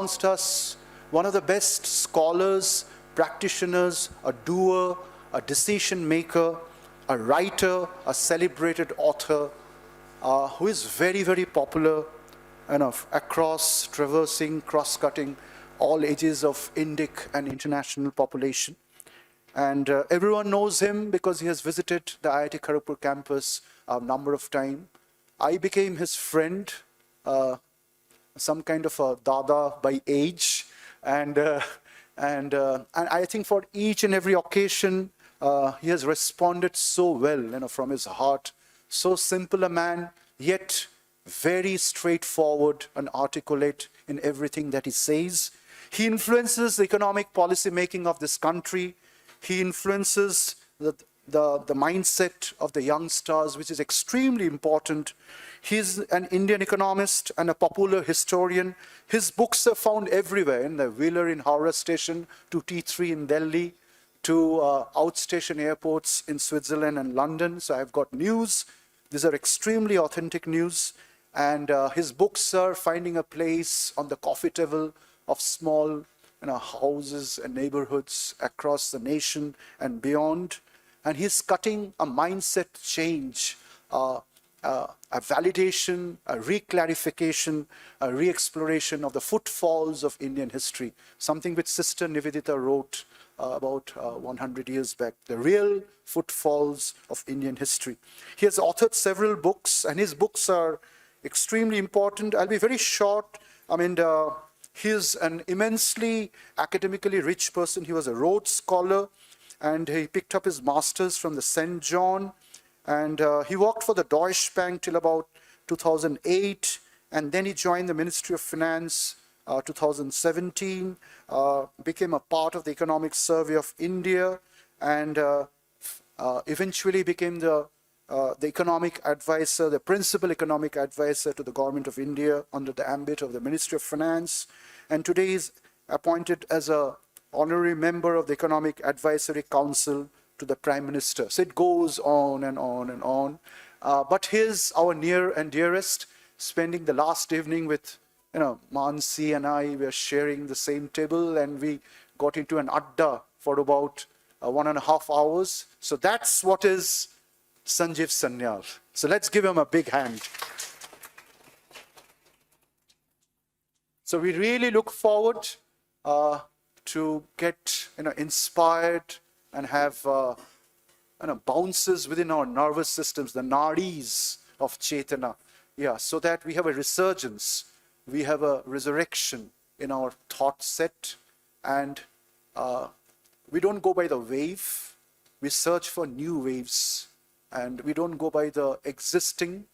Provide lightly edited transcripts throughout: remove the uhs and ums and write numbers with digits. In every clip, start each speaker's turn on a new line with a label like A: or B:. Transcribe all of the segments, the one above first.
A: amongst us, one of the best scholars, practitioners, a doer, a decision maker, a writer, a celebrated author, who is very, very popular across, traversing, cross-cutting all ages of Indic and international population. And everyone knows him because he has visited the IIT Kharagpur campus a number of times. I became his friend, some kind of a dada by age, and I think for each and every occasion, he has responded so well, from his heart. So simple a man, yet very straightforward and articulate in everything that he says. He influences the economic policy making of this country. He influences the mindset of the youngsters, which is extremely important. He's an Indian economist and a popular historian. His books are found everywhere, in the Wheeler in Howrah Station, to T3 in Delhi, to outstation airports in Switzerland and London. So I've got news. These are extremely authentic news. And his books are finding a place on the coffee table of small houses and neighborhoods across the nation and beyond. And he's cutting a mindset change, a validation, a reclarification, a re-exploration of the footfalls of Indian history, something which Sister Nivedita wrote about 100 years back, the real footfalls of Indian history. He has authored several books, and his books are extremely important. I'll be very short. He's an immensely academically rich person. He was a Rhodes Scholar, and he picked up his master's from the St. John, and he worked for the Deutsche Bank till about 2008, and then he joined the Ministry of Finance 2017, became a part of the Economic Survey of India, and eventually became the economic advisor, the principal economic advisor to the government of India under the ambit of the Ministry of Finance, and today is appointed as an honorary member of the Economic Advisory Council to the Prime Minister. So it goes on and on and on. But here's our near and dearest, spending the last evening with, Mansi and I were sharing the same table, and we got into an adda for about 1.5 hours. So that's what is Sanjeev Sanyal. So let's give him a big hand. So we really look forward to get inspired and have bounces within our nervous systems, the nadis of Chetana, so that we have a resurgence, we have a resurrection in our thought set, and we don't go by the wave, we search for new waves, and we don't go by the existing,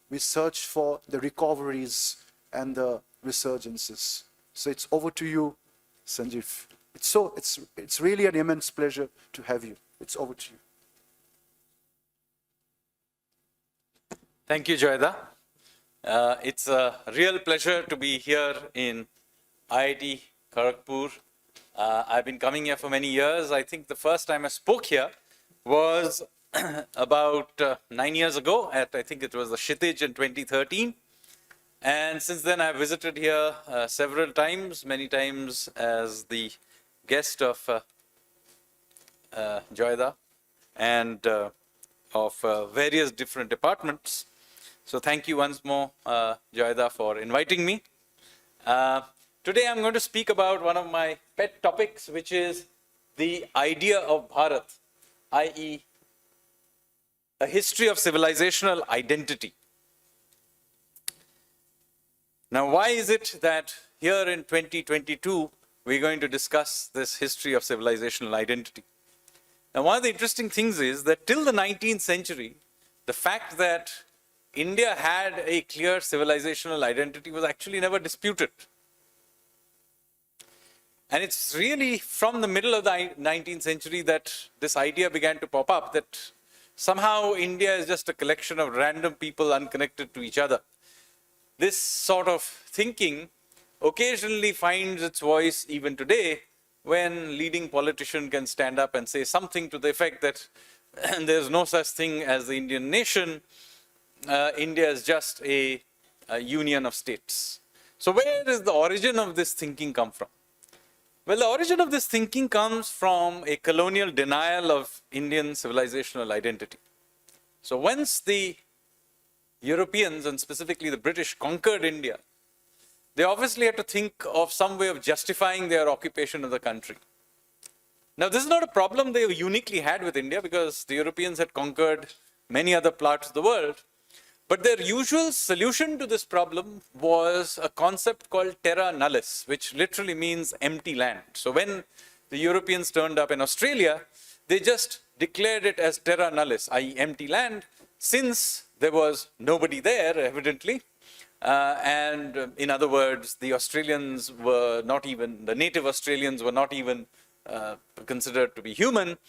A: we search for the recoveries and the resurgences. So it's over to you, Sanjeev. It's really an immense pleasure to have you. It's over to you.
B: Thank you, Joyda. It's a real pleasure to be here in IIT Kharagpur. I've been coming here for many years. I think the first time I spoke here was about 9 years ago I think it was the Kshitij in 2013. And since then I've visited here several times, many times as the guest of Joyda and of various different departments. So thank you once more, Joyda, for inviting me. Today I'm going to speak about one of my pet topics, which is the idea of Bharat, i.e. a history of civilizational identity. Now, why is it that here in 2022, we're going to discuss this history of civilizational identity? Now, one of the interesting things is that till the 19th century, the fact that India had a clear civilizational identity was actually never disputed. And it's really from the middle of the 19th century that this idea began to pop up that somehow India is just a collection of random people unconnected to each other. This sort of thinking occasionally finds its voice even today when leading politician can stand up and say something to the effect that there's no such thing as the Indian nation. India is just a union of states. So where does the origin of this thinking come from? Well, the origin of this thinking comes from a colonial denial of Indian civilizational identity. So once the Europeans, and specifically the British, conquered India, they obviously had to think of some way of justifying their occupation of the country. Now, this is not a problem they uniquely had with India, because the Europeans had conquered many other parts of the world. But their usual solution to this problem was a concept called terra nullius, which literally means empty land. So when the Europeans turned up in Australia, they just declared it as terra nullius, i.e. empty land, since there was nobody there, evidently. And in other words, the Australians were not even, the native Australians were not even considered to be human.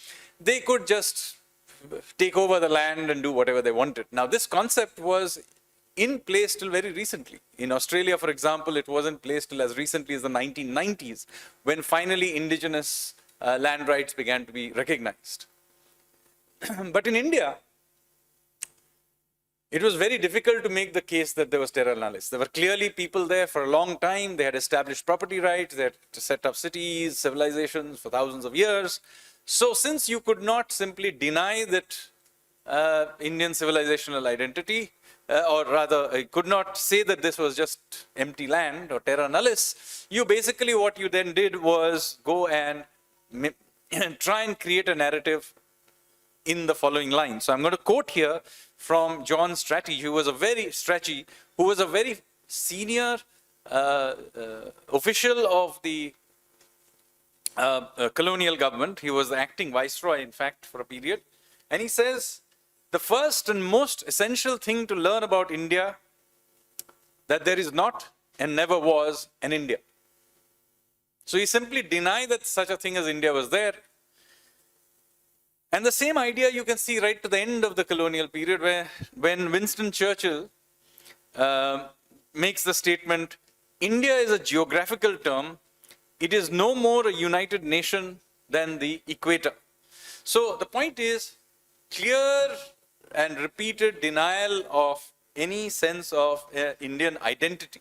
B: They could just take over the land and do whatever they wanted. Now, this concept was in place till very recently. In Australia, for example, it wasn't in place till as recently as the 1990s, when finally indigenous land rights began to be recognized. But in India, it was very difficult to make the case that there was terra nullius. There were clearly people there for a long time. They had established property rights. They had set up cities, civilizations for thousands of years. So since you could not simply deny that Indian civilizational identity, or rather could not say that this was just empty land or terra nullius, you basically, what you then did was go and try and create a narrative in the following line. So I'm going to quote here from John Strachey, who was a very senior official of the colonial government. He was the acting viceroy, in fact, for a period. And he says, the first and most essential thing to learn about India, that there is not and never was an India. So he simply denied that such a thing as India was there. And the same idea you can see right to the end of the colonial period, where when Winston Churchill makes the statement, India is a geographical term. It is no more a united nation than the equator. So the point is, clear and repeated denial of any sense of Indian identity.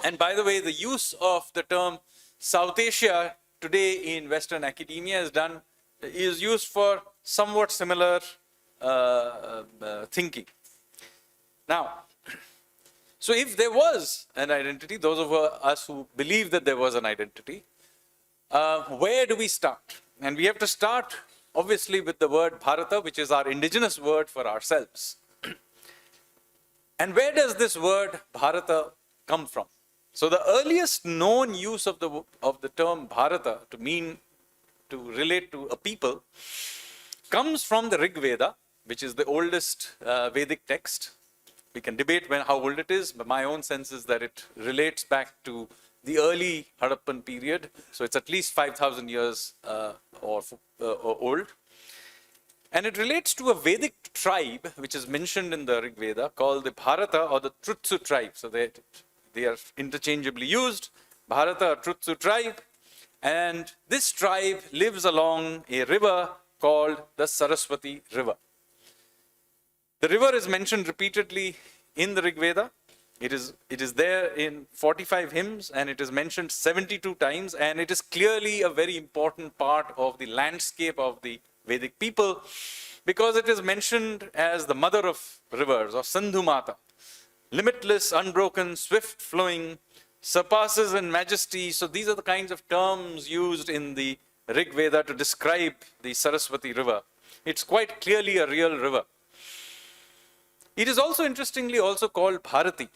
B: And by the way, the use of the term South Asia today in Western academia is used for somewhat similar thinking. Now, so if there was an identity, those of us who believe that there was an identity, where do we start? And we have to start, obviously, with the word Bharata, which is our indigenous word for ourselves. And where does this word Bharata come from? So the earliest known use of the term Bharata to relate to a people comes from the Rig Veda, which is the oldest Vedic text. We can debate how old it is, but my own sense is that it relates back to the early Harappan period. So it's at least 5,000 years or old. And it relates to a Vedic tribe, which is mentioned in the Rig Veda, called the Bharata or the Trutsu tribe. So they are interchangeably used. Bharata or Trutsu tribe. And this tribe lives along a river called the Saraswati River. The river is mentioned repeatedly in the Rig Veda. It is there in 45 hymns, and it is mentioned 72 times, and it is clearly a very important part of the landscape of the Vedic people, because it is mentioned as the mother of rivers, or Sandhu Mata. Limitless, unbroken, swift flowing, surpasses in majesty. So these are the kinds of terms used in the Rig Veda to describe the Saraswati River. It's quite clearly a real river. It is also interestingly also called Bharati,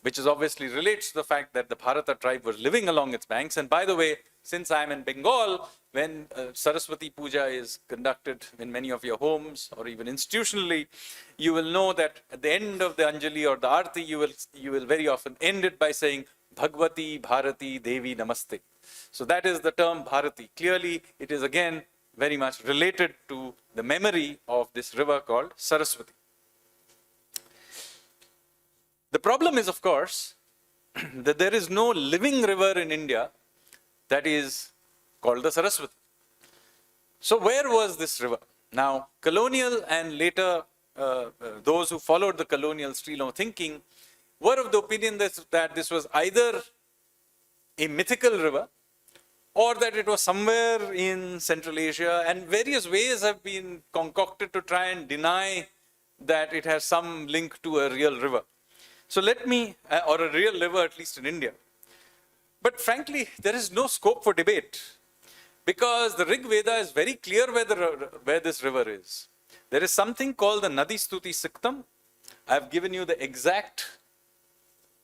B: which is obviously relates to the fact that the Bharata tribe was living along its banks. And by the way, since I'm in Bengal, when Saraswati Puja is conducted in many of your homes or even institutionally, you will know that at the end of the Anjali or the Aarti, you will very often end it by saying Bhagwati Bharati Devi Namaste. So that is the term Bharati. Clearly, it is again very much related to the memory of this river called Saraswati. The problem is, of course, that there is no living river in India that is called the Saraswati. So where was this river? Now, colonial and later those who followed the colonial stream of thinking were of the opinion that this was either a mythical river or that it was somewhere in Central Asia, and various ways have been concocted to try and deny that it has some link to a real river. So let me, or a real river at least in India. But frankly, there is no scope for debate because the Rig Veda is very clear where this river is. There is something called the Nadi Stuti Siktam. I have given you the exact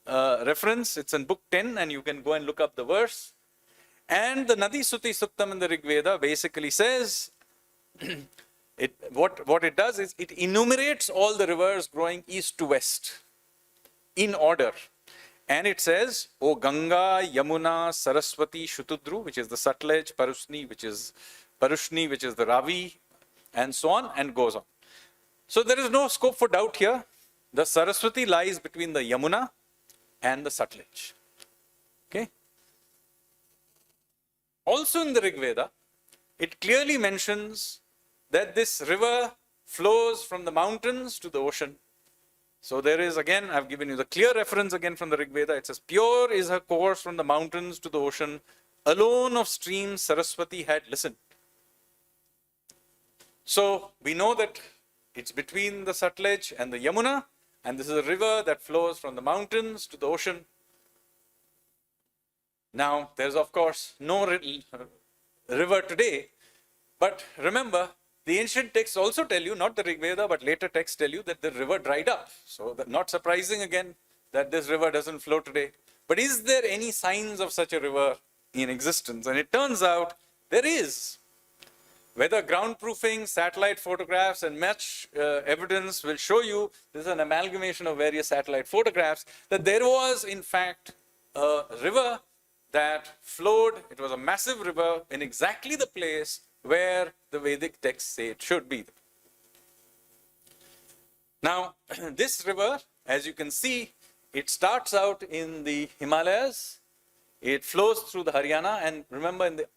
B: reference. It's in book 10 and you can go and look up the verse. And the Nadi Stuti Suktam in the Rig Veda basically says, what it does is it enumerates all the rivers growing east to west in order. And it says, O Ganga, Yamuna, Saraswati, Shutudru, which is the Sutlej, Parushni, which is the Ravi, and so on, and goes on. So there is no scope for doubt here. The Saraswati lies between the Yamuna and the Sutlej. Okay. Also in the Rig Veda, it clearly mentions that this river flows from the mountains to the ocean. So there is again, I've given you the clear reference again from the Rig Veda. It says, pure is her course from the mountains to the ocean. Alone of streams Saraswati had listened. So we know that it's between the Sutlej and the Yamuna, and this is a river that flows from the mountains to the ocean. Now, there's of course no river today, but remember, the ancient texts also tell you, not the Rig Veda, but later texts tell you that the river dried up. So not surprising again that this river doesn't flow today. But is there any signs of such a river in existence? And it turns out there is. Whether ground proofing, satellite photographs, and much evidence will show you, this is an amalgamation of various satellite photographs, that there was in fact a river that flowed. It was a massive river in exactly the place where the Vedic texts say it should be. Now, this river, as you can see, it starts out in the Himalayas, it flows through the Haryana, and remember in the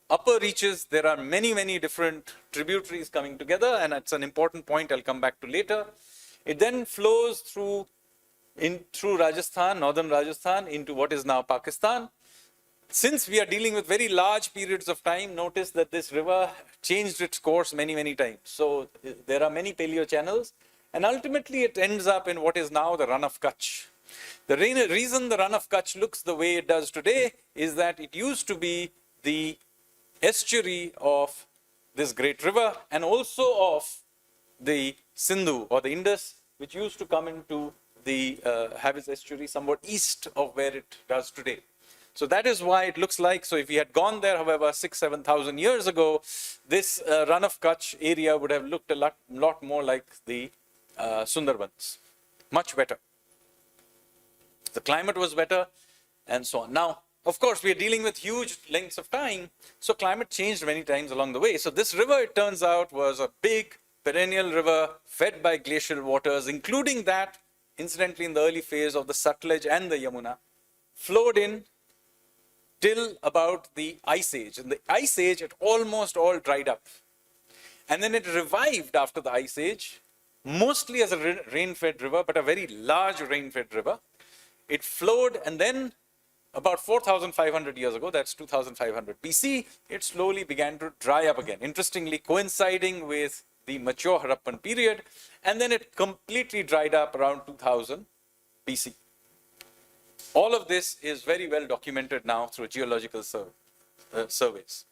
B: upper reaches, there are many, many different tributaries coming together, and it's an important point I'll come back to later. It then flows through Rajasthan, northern Rajasthan, into what is now Pakistan. Since we are dealing with very large periods of time, notice that this river changed its course many, many times. So there are many paleo channels, and ultimately it ends up in what is now the Run of Kutch. The reason the Run of Kutch looks the way it does today is that it used to be the estuary of this great river and also of the Sindhu or the Indus, which used to come into the have its estuary somewhat east of where it does today. So that is why it looks like, so if we had gone there, however, 6,000-7,000 years ago, this Run of Kutch area would have looked a lot more like the Sundarbans, much better. The climate was better and so on. Now, of course, we are dealing with huge lengths of time, so climate changed many times along the way. So this river, it turns out, was a big perennial river fed by glacial waters, including that, incidentally, in the early phase of the Sutlej and the Yamuna, flowed in till about the Ice Age. In the Ice Age, it almost all dried up. And then it revived after the Ice Age, mostly as a rain-fed river, but a very large rain-fed river. It flowed, and then about 4,500 years ago, that's 2,500 BC, it slowly began to dry up again, interestingly coinciding with the mature Harappan period, and then it completely dried up around 2000 BC. All of this is very well documented now through geological surveys.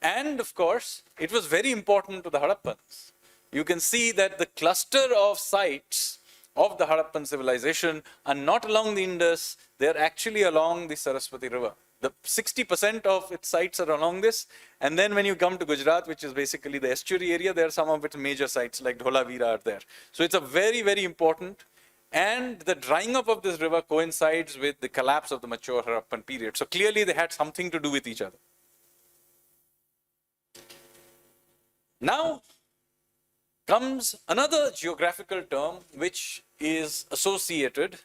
B: And of course, it was very important to the Harappans. You can see that the cluster of sites of the Harappan civilization are not along the Indus, they're actually along the Saraswati River. The 60% of its sites are along this, and then when you come to Gujarat, which is basically the estuary area, there are some of its major sites like Dholavira are there. So it's a very, very important, and the drying up of this river coincides with the collapse of the mature Harappan period. So clearly they had something to do with each other. Now comes another geographical term which is associated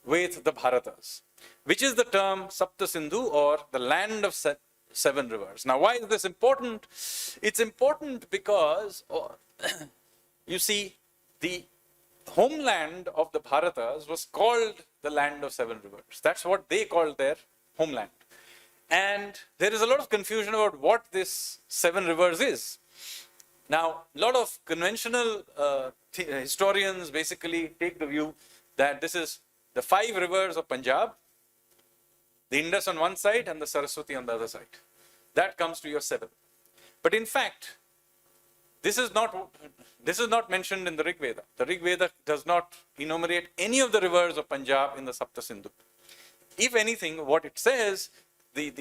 B: with the Bharatas, which is the term Sapta Sindhu, or the land of seven rivers. Now, why is this important? It's important because, you see, the homeland of the Bharatas was called the land of seven rivers. That's what they call their homeland. And there is a lot of confusion about what this seven rivers is. Now, a lot of conventional historians basically take the view that this is the five rivers of Punjab, the Indus on one side and the Saraswati on the other side. That comes to your seven. But in fact, this is not mentioned in the Rig Veda. The Rig Veda does not enumerate any of the rivers of Punjab in the Sapta Sindhu. If anything, what it says, the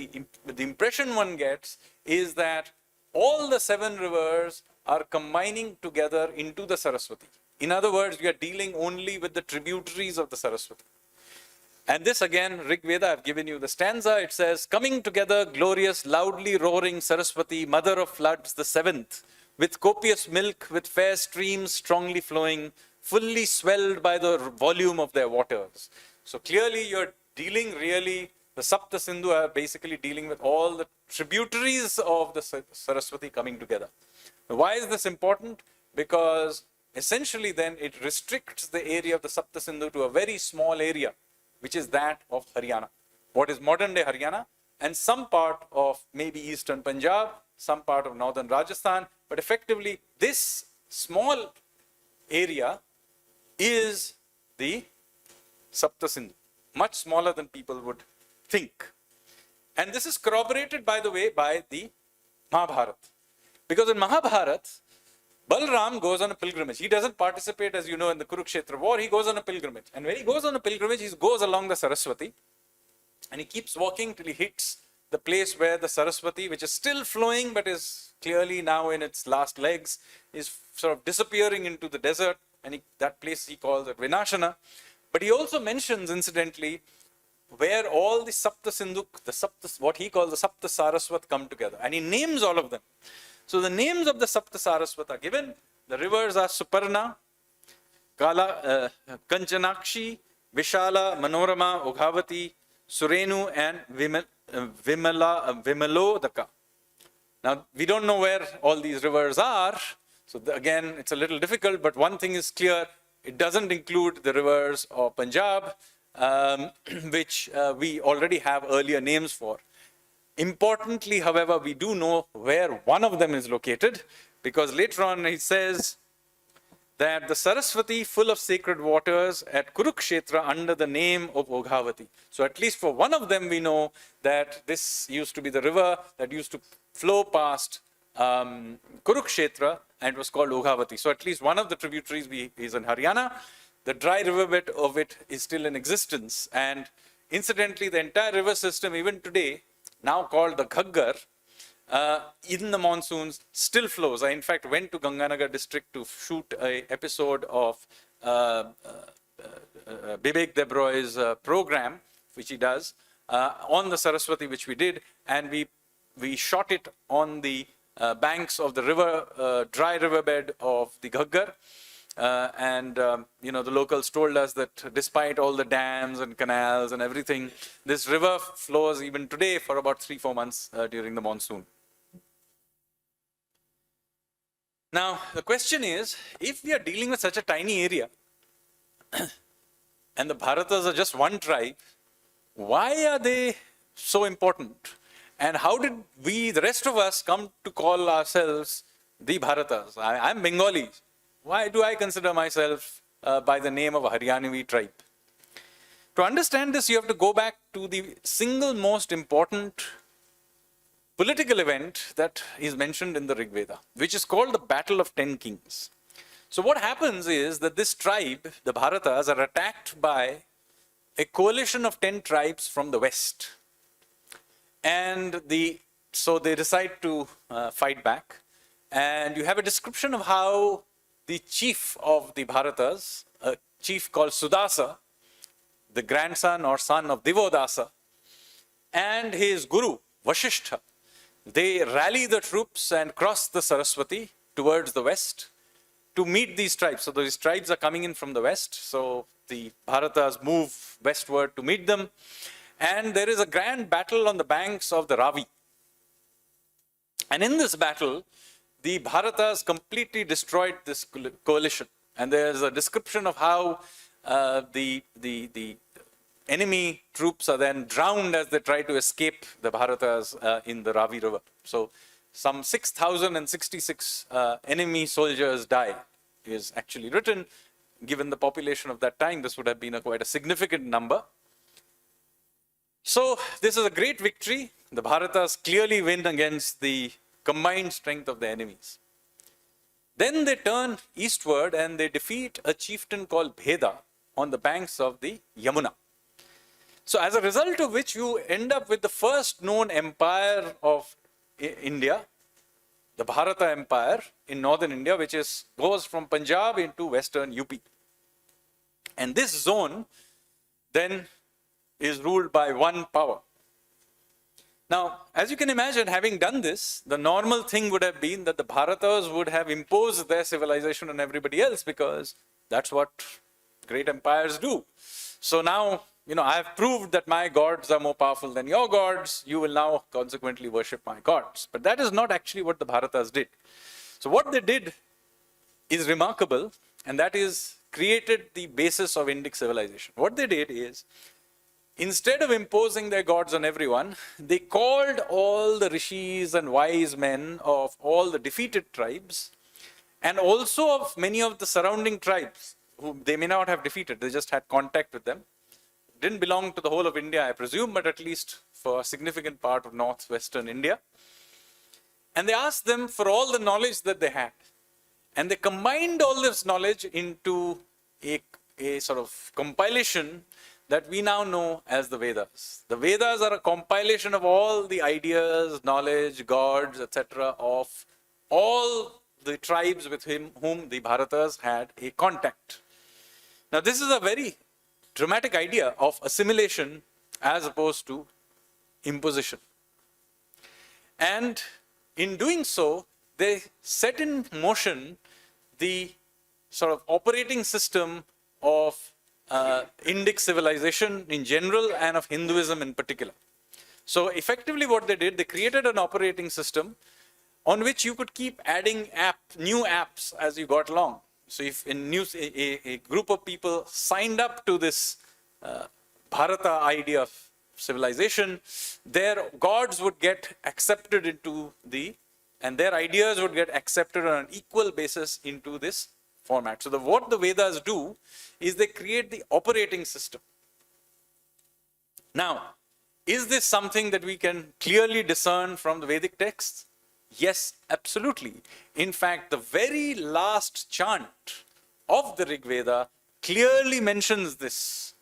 B: impression one gets is that all the seven rivers are combining together into the Saraswati. In other words, we are dealing only with the tributaries of the Saraswati. And this again, Rig Veda, I've given you the stanza. It says, coming together, glorious, loudly roaring Saraswati, mother of floods, the seventh, with copious milk, with fair streams strongly flowing, fully swelled by the volume of their waters. So clearly you're dealing really, the Sapta Sindhu are basically dealing with all the tributaries of the Saraswati coming together. Why is this important? Because essentially then it restricts the area of the Sapta Sindhu to a very small area, which is that of Haryana, what is modern day Haryana, and some part of maybe eastern Punjab, some part of northern Rajasthan, but effectively this small area is the Sapta Sindhu, much smaller than people would think. And this is corroborated, by the way, by the Mahabharata. Because in Mahabharata, Balram goes on a pilgrimage. He doesn't participate, as you know, in the Kurukshetra war. He goes on a pilgrimage. And when he goes on a pilgrimage, he goes along the Saraswati. And he keeps walking till he hits the place where the Saraswati, which is still flowing, but is clearly now in its last legs, is sort of disappearing into the desert. And that place he calls it Vinashana. But he also mentions, incidentally, where all the Sapta Sindhu, what he calls the Sapta Saraswat, come together. And he names all of them. So the names of the Sapta Saraswat are given. The rivers are Suparna, Kanchanakshi, Vishala, Manorama, Oghavati, Surenu, and Vimalodaka. Now, we don't know where all these rivers are. So again, it's a little difficult, but one thing is clear. It doesn't include the rivers of Punjab, which we already have earlier names for. Importantly, however, we do know where one of them is located, because later on he says that the Saraswati, full of sacred waters, at Kurukshetra under the name of Oghavati. So at least for one of them we know that this used to be the river that used to flow past Kurukshetra, and it was called Oghavati. So at least one of the tributaries is in Haryana. The dry riverbed of it is still in existence. And incidentally, the entire river system, even today, now called the Ghaggar, in the monsoons still flows. I in fact went to Ganganagar district to shoot an episode of Bibek Debroy's program, which he does, on the Saraswati, which we did, and we shot it on the banks of the river, dry riverbed of the Ghaggar. You know, the locals told us that despite all the dams and canals and everything, this river flows even today for about 3-4 months during the monsoon. Now, the question is, if we are dealing with such a tiny area, and the Bharatas are just one tribe, why are they so important? And how did we, the rest of us, come to call ourselves the Bharatas? I'm Bengali. Why do I consider myself by the name of a Haryanavi tribe? To understand this, you have to go back to the single most important political event that is mentioned in the Rig Veda, which is called the Battle of 10 Kings. So what happens is that this tribe, the Bharatas, are attacked by a coalition of 10 tribes from the west. And so they decide to fight back. And you have a description of how the chief of the Bharatas, a chief called Sudasa, the grandson or son of Divodasa, and his guru, Vasishtha, they rally the troops and cross the Saraswati towards the west to meet these tribes. So these tribes are coming in from the west. So the Bharatas move westward to meet them. And there is a grand battle on the banks of the Ravi. And in this battle, the Bharatas completely destroyed this coalition. And there's a description of how the enemy troops are then drowned as they try to escape the Bharatas in the Ravi River. So some 6,066 enemy soldiers die is actually written. Given the population of that time, this would have been quite a significant number. So this is a great victory. The Bharatas clearly win against the combined strength of the enemies. Then they turn eastward and they defeat a chieftain called Bheda on the banks of the Yamuna. So as a result of which you end up with the first known empire of India, the Bharata Empire in northern India, which goes from Punjab into western UP. And this zone then is ruled by one power. Now, as you can imagine, having done this, the normal thing would have been that the Bharatas would have imposed their civilization on everybody else, because that's what great empires do. So now, I have proved that my gods are more powerful than your gods. You will now consequently worship my gods. But that is not actually what the Bharatas did. So what they did is remarkable, and that is created the basis of Indic civilization. What they did is, instead of imposing their gods on everyone, they called all the rishis and wise men of all the defeated tribes, and also of many of the surrounding tribes, whom they may not have defeated, they just had contact with them. Didn't belong to the whole of India, I presume, but at least for a significant part of northwestern India. And they asked them for all the knowledge that they had. And they combined all this knowledge into a sort of compilation that we now know as the Vedas. The Vedas are a compilation of all the ideas, knowledge, gods, etc. of all the tribes with whom the Bharatas had a contact. Now this is a very dramatic idea of assimilation as opposed to imposition. And in doing so, they set in motion the sort of operating system of Indic civilization in general and of Hinduism in particular. So effectively what they did, they created an operating system on which you could keep adding new apps as you got along. So if a group of people signed up to this Bharata idea of civilization, their gods would get accepted into and their ideas would get accepted on an equal basis into this format. So what the Vedas do is they create the operating system. Now, is this something that we can clearly discern from the Vedic texts? Yes, absolutely. In fact, the very last chant of the Rig Veda clearly mentions this,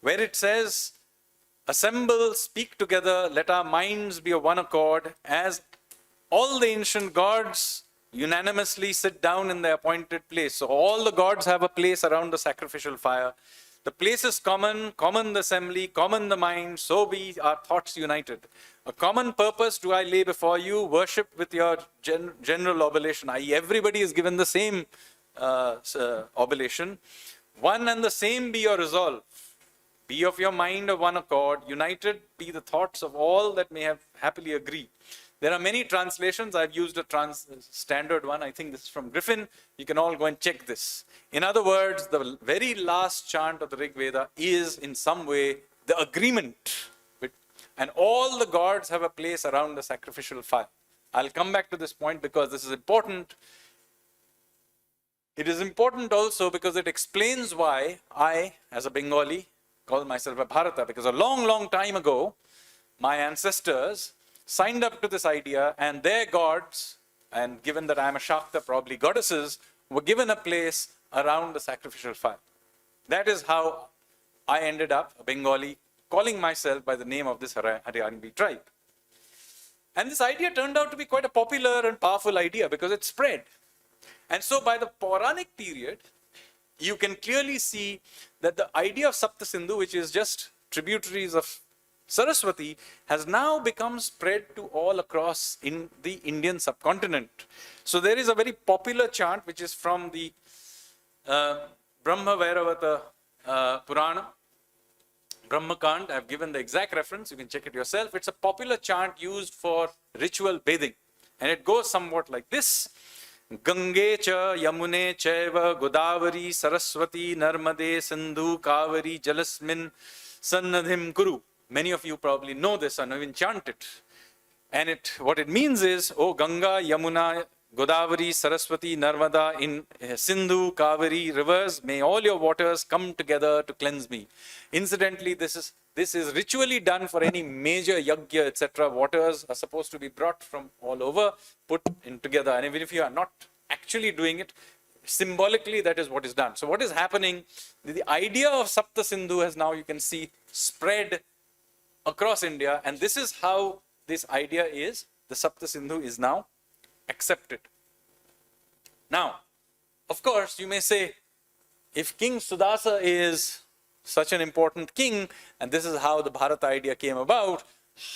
B: where it says, "Assemble, speak together, let our minds be of one accord, as all the ancient gods unanimously sit down in their appointed place." So all the gods have a place around the sacrificial fire. The place is common, common the assembly, common the mind, so be our thoughts united. A common purpose do I lay before you, worship with your general oblation, i.e. everybody is given the same oblation. One and the same be your resolve. Be of your mind of one accord, united be the thoughts of all that may have happily agreed. There are many translations. I've used a standard one. I think this is from Griffin. You can all go and check this. In other words, the very last chant of the Rig Veda is in some way the agreement. And all the gods have a place around the sacrificial fire. I'll come back to this point because this is important. It is important also because it explains why I, as a Bengali, call myself a Bharata, because a long, long time ago, my ancestors signed up to this idea, and their gods, and given that I'm a Shakta, probably goddesses, were given a place around the sacrificial fire. That is how I ended up, a Bengali, calling myself by the name of this Haryanvi tribe. And this idea turned out to be quite a popular and powerful idea because it spread. And so by the Puranic period, you can clearly see that the idea of Sapta Sindhu, which is just tributaries of Saraswati, has now become spread to all across in the Indian subcontinent. So there is a very popular chant which is from the Brahma Vairavata Purana, Brahmakand. I've given the exact reference, you can check it yourself. It's a popular chant used for ritual bathing. And it goes somewhat like this. Gange cha Yamune chaiva Godavari Saraswati Narmade Sindhu Kavari Jalasmin Sannadhim Kuru. Many of you probably know this and even chant it. And what it means is, O Ganga, Yamuna, Godavari, Saraswati, Narmada, in Sindhu, Kaveri rivers, may all your waters come together to cleanse me. Incidentally, this is ritually done for any major yajna, etc. Waters are supposed to be brought from all over, put in together. And even if you are not actually doing it, symbolically that is what is done. So what is happening, the idea of Sapta Sindhu has now, you can see, spread across India. And this is how this idea is, the Sapta Sindhu is now accepted. Now, of course, you may say, if King Sudasa is such an important king, and this is how the Bharata idea came about,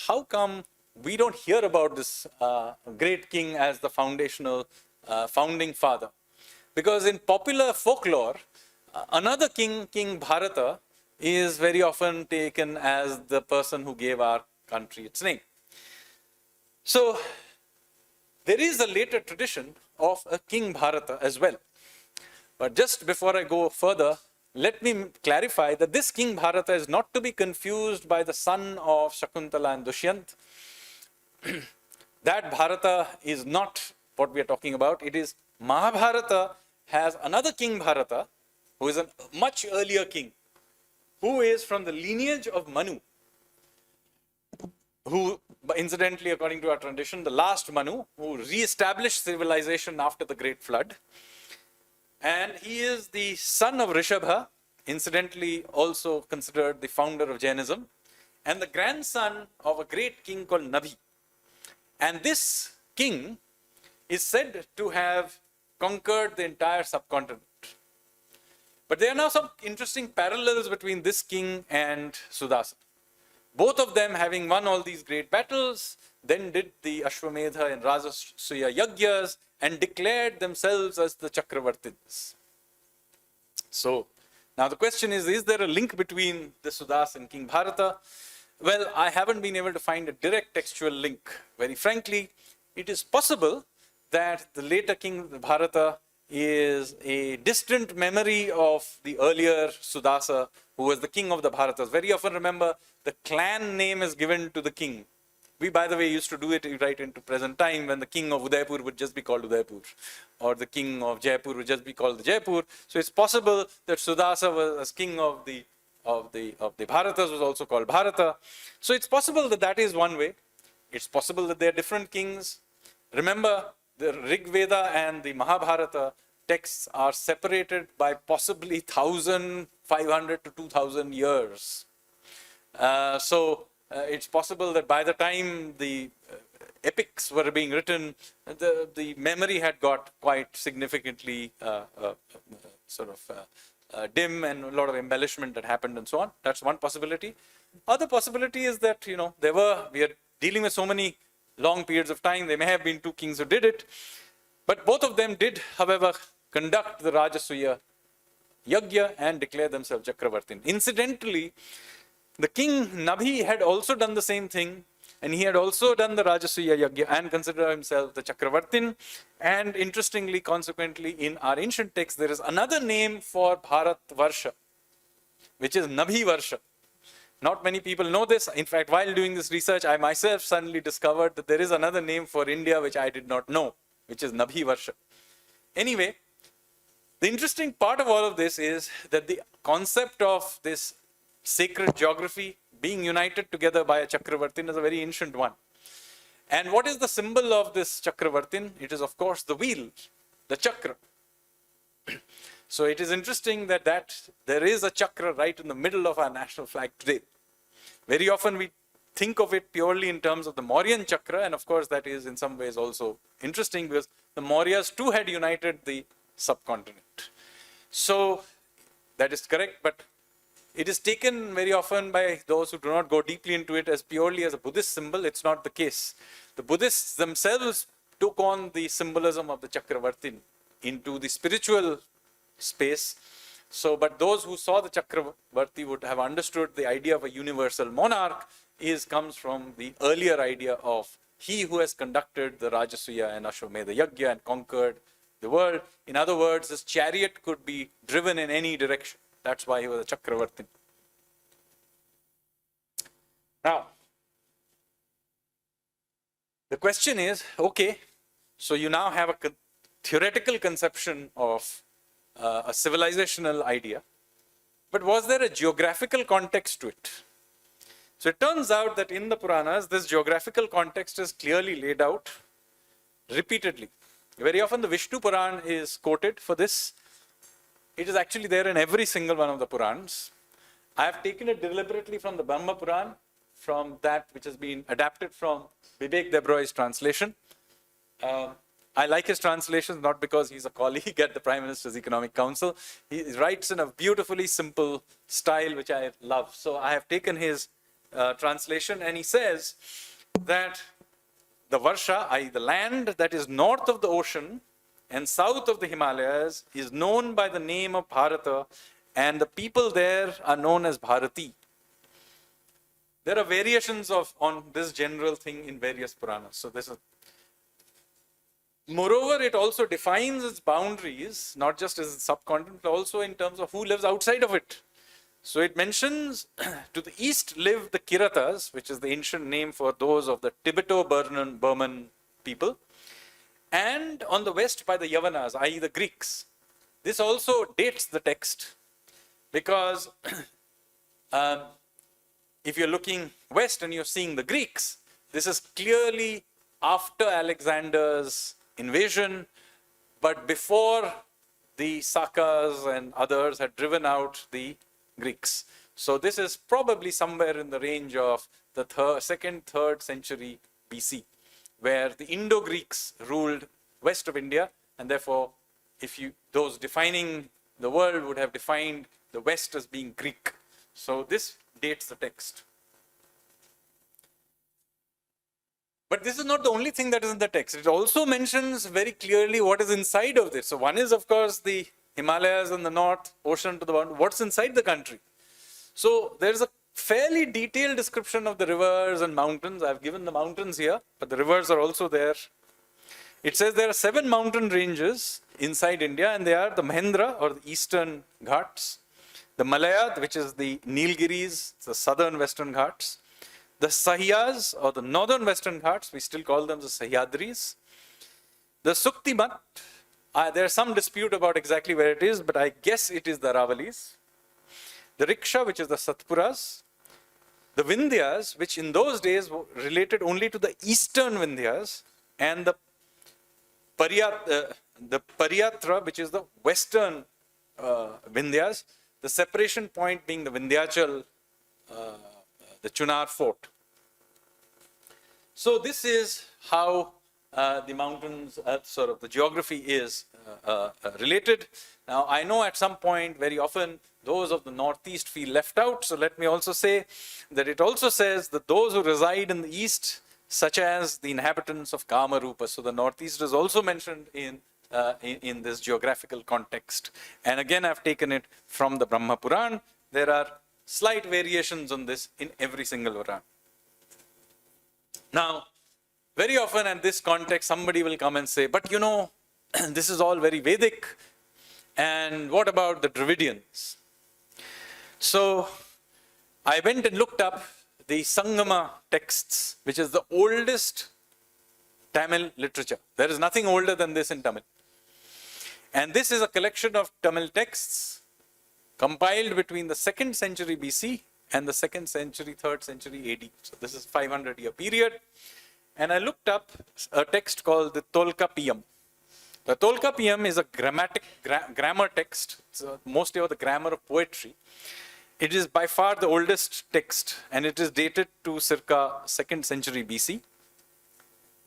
B: how come we don't hear about this great king as the foundational founding father? Because in popular folklore, another king, King Bharata, is very often taken as the person who gave our country its name. So, there is a later tradition of a King Bharata as well. But just before I go further, let me clarify that this King Bharata is not to be confused by the son of Shakuntala and Dushyant. That Bharata is not what we are talking about. It is Mahabharata has another King Bharata, who is a much earlier king, who is from the lineage of Manu, who, incidentally, according to our tradition, the last Manu, who re-established civilization after the Great Flood. And he is the son of Rishabha, incidentally also considered the founder of Jainism, and the grandson of a great king called Nabhi. And this king is said to have conquered the entire subcontinent. But there are now some interesting parallels between this king and Sudasa. Both of them having won all these great battles, then did the Ashwamedha and Rajasuya Yajnas and declared themselves as the Chakravartins. So, now the question is there a link between the Sudas and King Bharata? Well, I haven't been able to find a direct textual link. Very frankly, it is possible that the later King Bharata is a distant memory of the earlier Sudasa, who was the king of the Bharatas. Very often, remember, the clan name is given to the king. We, by the way, used to do it right into present time, when the king of Udaipur would just be called Udaipur, or the king of Jaipur would just be called Jaipur. So it's possible that Sudasa was, as king of the Bharatas, was also called Bharata. So it's possible that that is one way. It's possible that they are different kings. Remember, the Rig Veda and the Mahabharata texts are separated by possibly 1,500 to 2,000 years. It's possible that by the time the epics were being written, the memory had got quite significantly dim, and a lot of embellishment that happened and so on. That's one possibility. Other possibility is that, we are dealing with so many long periods of time. There may have been two kings who did it, but both of them did, however, conduct the Rajasuya Yajna and declare themselves Chakravartin. Incidentally, the king Nabhi had also done the same thing, and he had also done the Rajasuya Yajna and considered himself the Chakravartin. And interestingly, consequently, in our ancient texts, there is another name for Bharat Varsha, which is Nabhi Varsha. Not many people know this. In fact, while doing this research, I myself suddenly discovered that there is another name for India which I did not know, which is Nabhi Varsha. Anyway, the interesting part of all of this is that the concept of this sacred geography being united together by a Chakravartin is a very ancient one. And what is the symbol of this Chakravartin? It is, of course, the wheel, the Chakra. So it is interesting that there is a Chakra right in the middle of our national flag today. Very often we think of it purely in terms of the Mauryan Chakra, and of course that is in some ways also interesting because the Mauryas too had united the subcontinent. So that is correct, but it is taken very often by those who do not go deeply into it as purely as a Buddhist symbol. It's not the case. The Buddhists themselves took on the symbolism of the Chakravartin into the spiritual space. So, but those who saw the Chakravarti would have understood the idea of a universal monarch comes from the earlier idea of he who has conducted the Rajasuya and Ashwamedha Yajna and conquered the world. In other words, his chariot could be driven in any direction. That's why he was a Chakravartin. Now, the question is, okay, so you now have a theoretical conception of a civilizational idea, but was there a geographical context to it? So it turns out that in the Puranas, this geographical context is clearly laid out repeatedly. Very often the Vishnu Puran is quoted for this. It is actually there in every single one of the Purans. I have taken it deliberately from the Brahma Puran, from that which has been adapted from Vivek Debroy's translation. I like his translations not because he's a colleague at the Prime Minister's Economic Council. He writes in a beautifully simple style which I love. So I have taken his translation, and he says that the Varsha, i.e. the land that is north of the ocean and south of the Himalayas, is known by the name of Bharata, and the people there are known as Bharati. There are variations on this general thing in various Puranas. So this is. Moreover, it also defines its boundaries, not just as a subcontinent, but also in terms of who lives outside of it. So it mentions to the east live the Kiratas, which is the ancient name for those of the Tibeto-Burman people, and on the west by the Yavanas, i.e. the Greeks. This also dates the text because if you're looking west and you're seeing the Greeks, this is clearly after Alexander's invasion, but before the Sakas and others had driven out the Greeks. So this is probably somewhere in the range of the 2nd, 3rd century BC, where the Indo-Greeks ruled west of India, and therefore, those defining the world would have defined the west as being Greek. So this dates the text. But this is not the only thing that is in the text. It also mentions very clearly what is inside of this. So one is, of course, the Himalayas and the north, ocean to the bottom. What's inside the country? So there's a fairly detailed description of the rivers and mountains. I've given the mountains here, but the rivers are also there. It says there are 7 mountain ranges inside India, and they are the Mahendra, or the eastern Ghats, the Malaya, which is the Nilgiris, the southern western Ghats, the Sahyas, or the northern western Ghats, we still call them the Sahyadris, the Suktimat, there's some dispute about exactly where it is, but I guess it is the Aravalis, the Riksha, which is the Satpuras, the Vindhyas, which in those days were related only to the eastern Vindhyas, and the Pariyatra, which is the western Vindhyas, the separation point being the Vindhyachal, the Chunar fort. So this is how the mountains, sort of the geography is related. Now I know at some point very often those of the northeast feel left out. So let me also say that it also says that those who reside in the east, such as the inhabitants of Kamarupa. So the northeast is also mentioned in this geographical context. And again, I've taken it from the Brahma Puran. There are slight variations on this in every single Puran. Now, very often in this context, somebody will come and say, but you know, this is all very Vedic. And what about the Dravidians? So I went and looked up the Sangama texts, which is the oldest Tamil literature. There is nothing older than this in Tamil. And this is a collection of Tamil texts compiled between the 2nd century BC and the 2nd century, 3rd century AD. So this is 500-year period. And I looked up a text called the Tolkappiyam. The Tolkappiyam is a grammar text, so mostly about the grammar of poetry. It is by far the oldest text, and it is dated to circa 2nd century BC.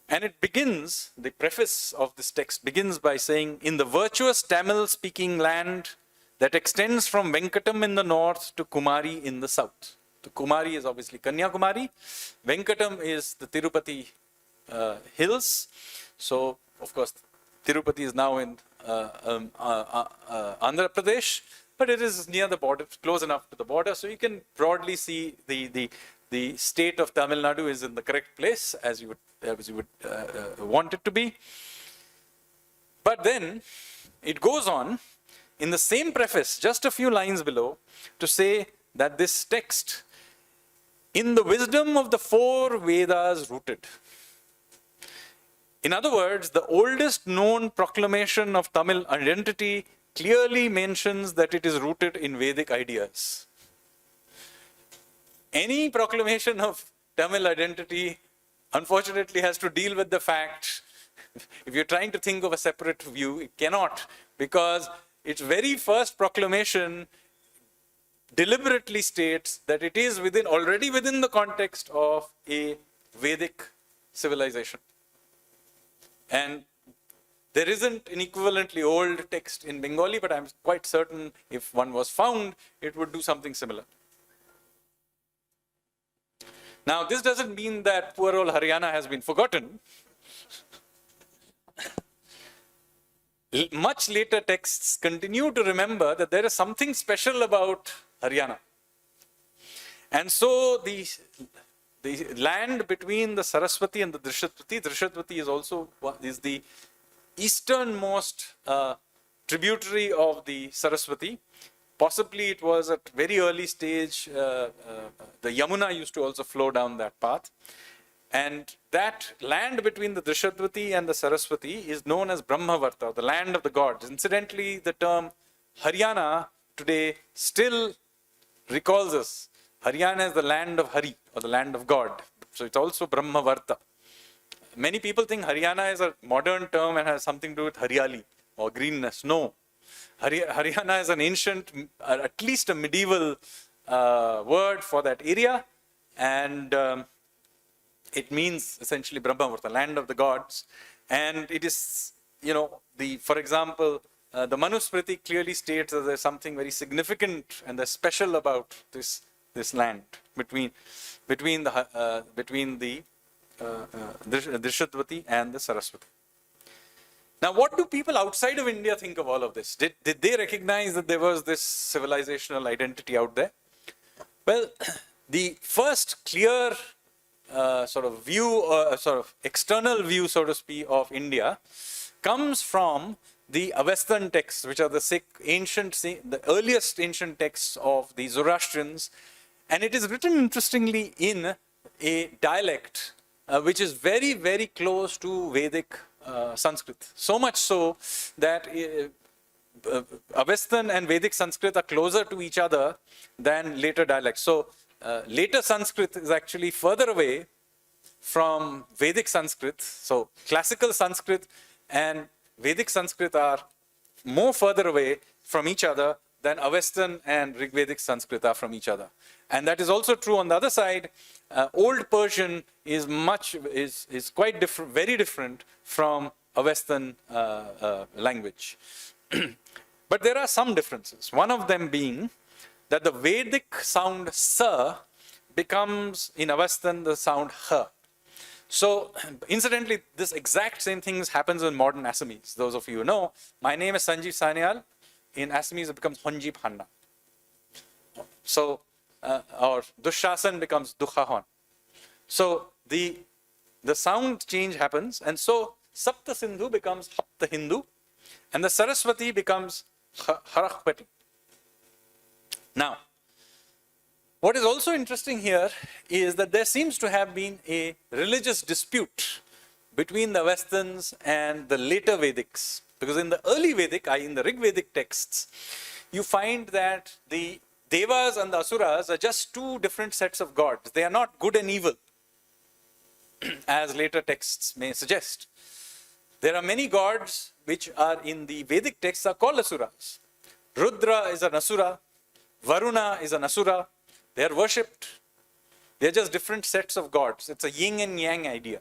B: And it begins, the preface of this text begins by saying, in the virtuous Tamil-speaking land that extends from Venkatam in the north to Kumari in the south. The Kumari is obviously Kanyakumari. Venkatam is the Tirupati hills. So, of course, Tirupati is now in Andhra Pradesh, but it is near the border, close enough to the border. So you can broadly see the state of Tamil Nadu is in the correct place as you would want it to be. But then it goes on in the same preface, just a few lines below, to say that this text in the wisdom of the four Vedas rooted. In other words, the oldest known proclamation of Tamil identity clearly mentions that it is rooted in Vedic ideas. Any proclamation of Tamil identity, unfortunately, has to deal with the fact, if you're trying to think of a separate view, it cannot, because its very first proclamation deliberately states that it is already within the context of a Vedic civilization. And there isn't an equivalently old text in Bengali, but I'm quite certain if one was found, it would do something similar. Now, this doesn't mean that poor old Haryana has been forgotten. Much later texts continue to remember that there is something special about Haryana. And so the land between the Saraswati and the Drishatwati is the easternmost tributary of the Saraswati. Possibly it was at very early stage, the Yamuna used to also flow down that path. And that land between the Drishatwati and the Saraswati is known as Brahmavarta, the land of the gods. Incidentally, the term Haryana today still recalls us. Haryana is the land of Hari, or the land of God. So it's also Brahmavarta. Many people think Haryana is a modern term and has something to do with Haryali or greenness. No. Haryana is an ancient, at least a medieval word for that area. And it means essentially Brahmavarta, land of the gods. And it is, for example, the Manusmriti clearly states that there's something very significant and special about this land between the Drishatwati and the Saraswati. Now, what do people outside of India think of all of this? Did they recognize that there was this civilizational identity out there? Well, the first clear sort of view, sort of external view, so to speak, of India comes from the Avestan texts, which are the earliest ancient texts of the Zoroastrians. And it is written, interestingly, in a dialect which is very, very close to Vedic Sanskrit. So much so that Avestan and Vedic Sanskrit are closer to each other than later dialects. So later Sanskrit is actually further away from Vedic Sanskrit. So classical Sanskrit and Vedic Sanskrit are more further away from each other than Avestan and Rigvedic Sanskrit are from each other. And that is also true on the other side. Old Persian is quite different, very different from Avestan language. But there are some differences. One of them being that the Vedic sound sa becomes in Avestan the sound ha. So, incidentally, this exact same thing happens in modern Assamese. Those of you who know, my name is Sanjeev Sanyal. In Assamese, it becomes Honji Hanna. So, or Dushasan becomes Dukhahon. So, the sound change happens, and so Sapta Sindhu becomes Hapta Hindu, and the Saraswati becomes Harakpati. Now, what is also interesting here is that there seems to have been a religious dispute between the Avestans and the later Vedics. Because in the early Vedic, i.e. in the Rigvedic texts, you find that the Devas and the Asuras are just two different sets of gods. They are not good and evil, as later texts may suggest. There are many gods which are in the Vedic texts are called Asuras. Rudra is an Asura, Varuna is an Asura. They are worshipped. They are just different sets of gods. It's a yin and yang idea.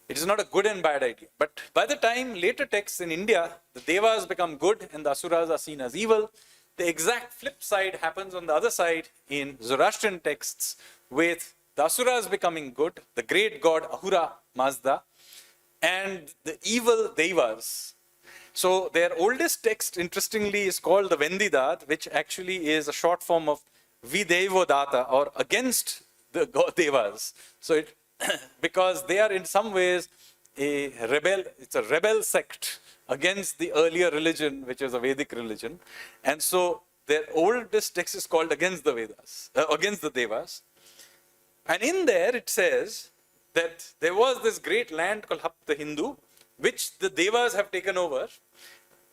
B: It is not a good and bad idea. But by the time later texts in India, the Devas become good and the Asuras are seen as evil. The exact flip side happens on the other side in Zoroastrian texts, with the Asuras becoming good, the great god Ahura Mazda, and the evil Devas. So their oldest text, interestingly, is called the Vendidat, which actually is a short form of Videvodata, or against the god Devas. So because they are in some ways a rebel, it's a rebel sect against the earlier religion, which is a Vedic religion. And so their oldest text is called against the Vedas, against the Devas. And in there it says that there was this great land called Hapta Hindu, which the Devas have taken over,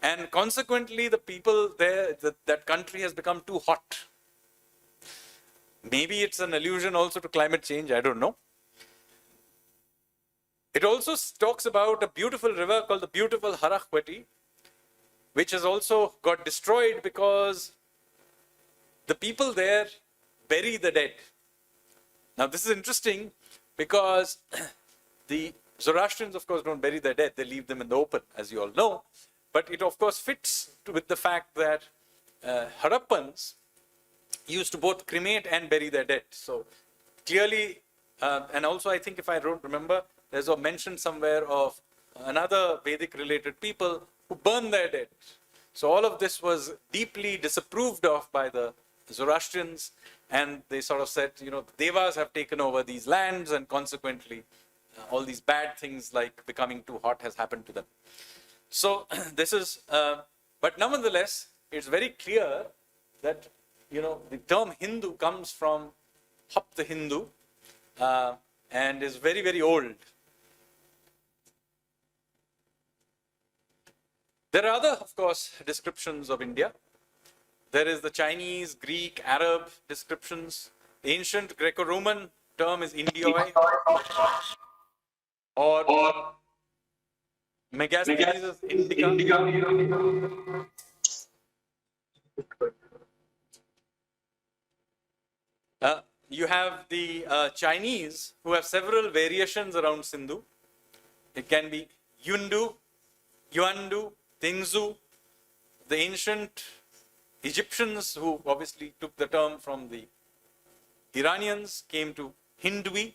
B: and consequently the people there, that country has become too hot. Maybe it's an allusion also to climate change, I don't know. It also talks about a beautiful river called the beautiful KHARAGPUR, which has also got destroyed because the people there bury the dead. Now this is interesting because the Zoroastrians, of course, don't bury their dead. They leave them in the open, as you all know. But it, of course, fits with the fact that Harappans used to both cremate and bury their dead. So clearly, and also I think if I don't remember, there's a mention somewhere of another Vedic-related people who burn their dead. So all of this was deeply disapproved of by the Zoroastrians, and they sort of said, you know, the Devas have taken over these lands, and consequently all these bad things like becoming too hot has happened to them. So this is, but nonetheless, it's very clear that, you know, the term Hindu comes from Hapta Hindu and is very, very old. There are other, of course, descriptions of India. There is the Chinese, Greek, Arab descriptions. The ancient Greco-Roman term is Indioi or Megasthenes is Indica. You have the Chinese who have several variations around Sindhu. It can be Yundu, Yuandu, Tingzu. The ancient Egyptians, who obviously took the term from the Iranians, came to Hindui.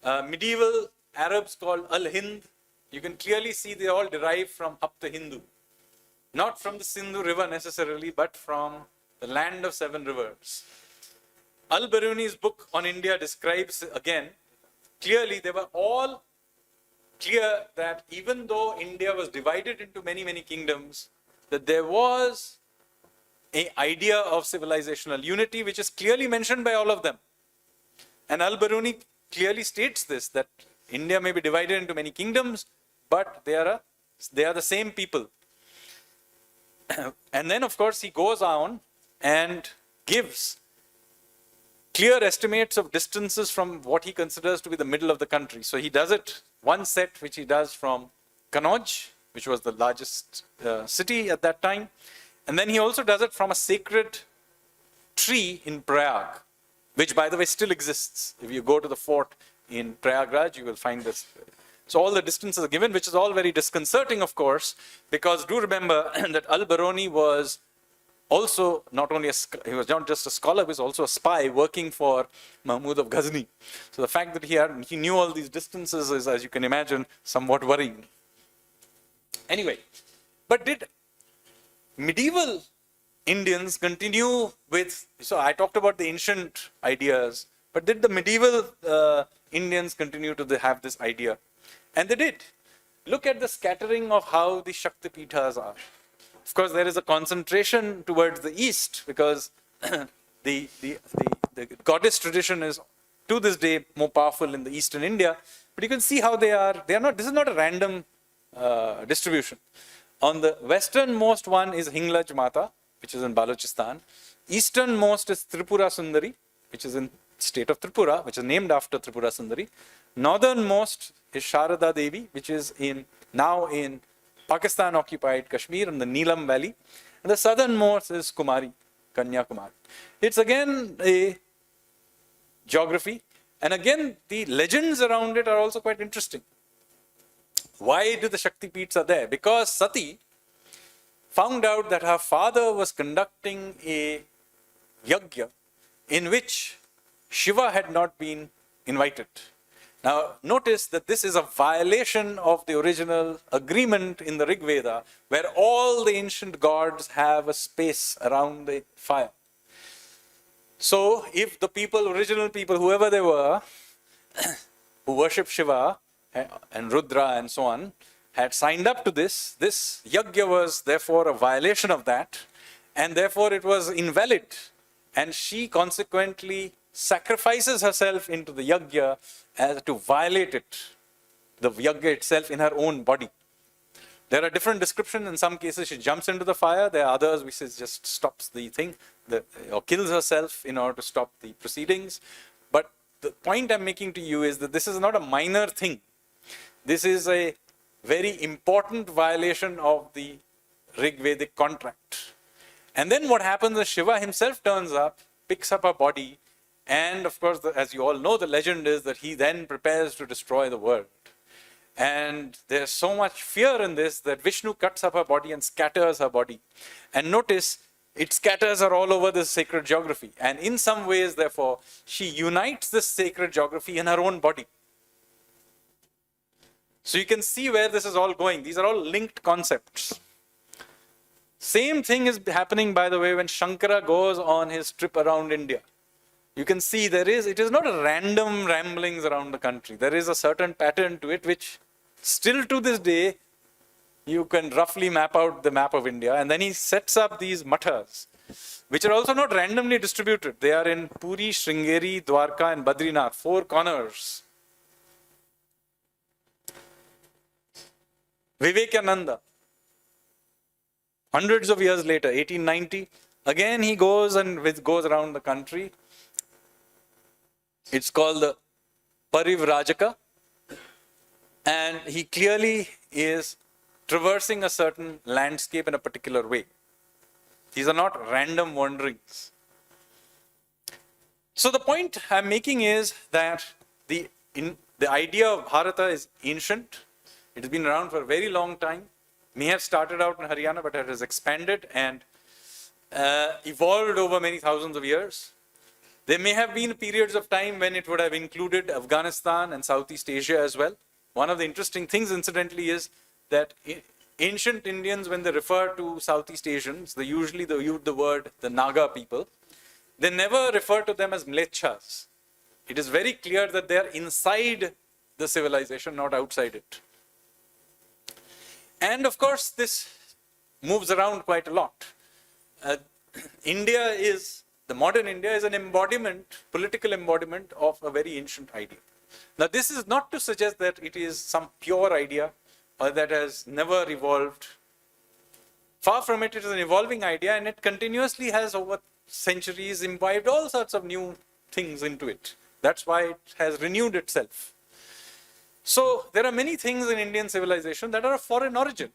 B: Medieval Arabs called Al-Hind. You can clearly see they all derive from Hapta Hindu. Not from the Sindhu River necessarily, but from the land of seven rivers. Al-Biruni's book on India describes again, clearly they were all clear that even though India was divided into many, many kingdoms, that there was an idea of civilizational unity, which is clearly mentioned by all of them. And Al-Biruni clearly states this, that India may be divided into many kingdoms, but they are the same people. And then, of course, he goes on and gives clear estimates of distances from what he considers to be the middle of the country. So he does it, one set which he does from Kanauj, which was the largest city at that time. And then he also does it from a sacred tree in Prayag, which, by the way, still exists. If you go to the fort in Prayagraj, you will find this. So all the distances are given, which is all very disconcerting, of course, because do remember that Al-Biruni was also not only he was not just a scholar, he was also a spy working for Mahmud of Ghazni. So the fact that he knew all these distances is, as you can imagine, somewhat worrying. Anyway, but did medieval Indians continue with, so I talked about the ancient ideas, but did the medieval Indians continue to have this idea? And they did. Look at the scattering of how the Shaktipithas are. Of course, there is a concentration towards the east because the goddess tradition is to this day more powerful in the eastern India. But you can see how they are not, this is not a random distribution. On the westernmost one is Hinglaj Mata, which is in Balochistan. Easternmost is Tripura Sundari, which is in state of Tripura, which is named after Tripura Sundari. Northernmost is Sharada Devi, which is now in Pakistan-occupied Kashmir in the Neelam Valley. And the southernmost is Kumari, Kanyakumari. It's again a geography. And again, the legends around it are also quite interesting. Why do the Shaktipeeths are there? Because Sati found out that her father was conducting a yajna in which Shiva had not been invited. Now, notice that this is a violation of the original agreement in the Rig Veda, where all the ancient gods have a space around the fire. So, if the original people, whoever they were, who worship Shiva and Rudra and so on, had signed up to this yajna was therefore a violation of that, and therefore it was invalid. And she consequently sacrifices herself into the yajna as to violate it, the yajna itself, in her own body. There are different descriptions. In some cases, she jumps into the fire. There are others which is just stops the thing, or kills herself in order to stop the proceedings. But the point I'm making to you is that this is not a minor thing. This is a very important violation of the Rig Vedic contract. And then what happens is Shiva himself turns up, picks up her body, and of course, as you all know, the legend is that he then prepares to destroy the world. And there's so much fear in this that Vishnu cuts up her body and scatters her body. And notice, it scatters her all over this sacred geography. And in some ways, therefore, she unites this sacred geography in her own body. So you can see where this is all going. These are all linked concepts. Same thing is happening, by the way, when Shankara goes on his trip around India. You can see it is not a random ramblings around the country. There is a certain pattern to it, which still to this day, you can roughly map out the map of India. And then he sets up these mathas, which are also not randomly distributed. They are in Puri, Sringeri, Dwarka, and Badrinath, 4 corners. Vivekananda, hundreds of years later, 1890, again he goes around the country. It's called the Parivrajaka, and he clearly is traversing a certain landscape in a particular way. These are not random wanderings. So the point I'm making is that the idea of Bharata is ancient. It has been around for a very long time. May have started out in Haryana, but it has expanded and evolved over many thousands of years. There may have been periods of time when it would have included Afghanistan and Southeast Asia as well. One of the interesting things, incidentally, is that ancient Indians, when they refer to Southeast Asians, they usually use the word the Naga people. They never refer to them as Mlechas. It is very clear that they are inside the civilization, not outside it. And of course, this moves around quite a lot. The modern India is an embodiment, political embodiment of a very ancient idea. Now, this is not to suggest that it is some pure idea or that has never evolved. Far from it, it is an evolving idea, and it continuously has over centuries imbibed all sorts of new things into it. That's why it has renewed itself. So there are many things in Indian civilization that are of foreign origin.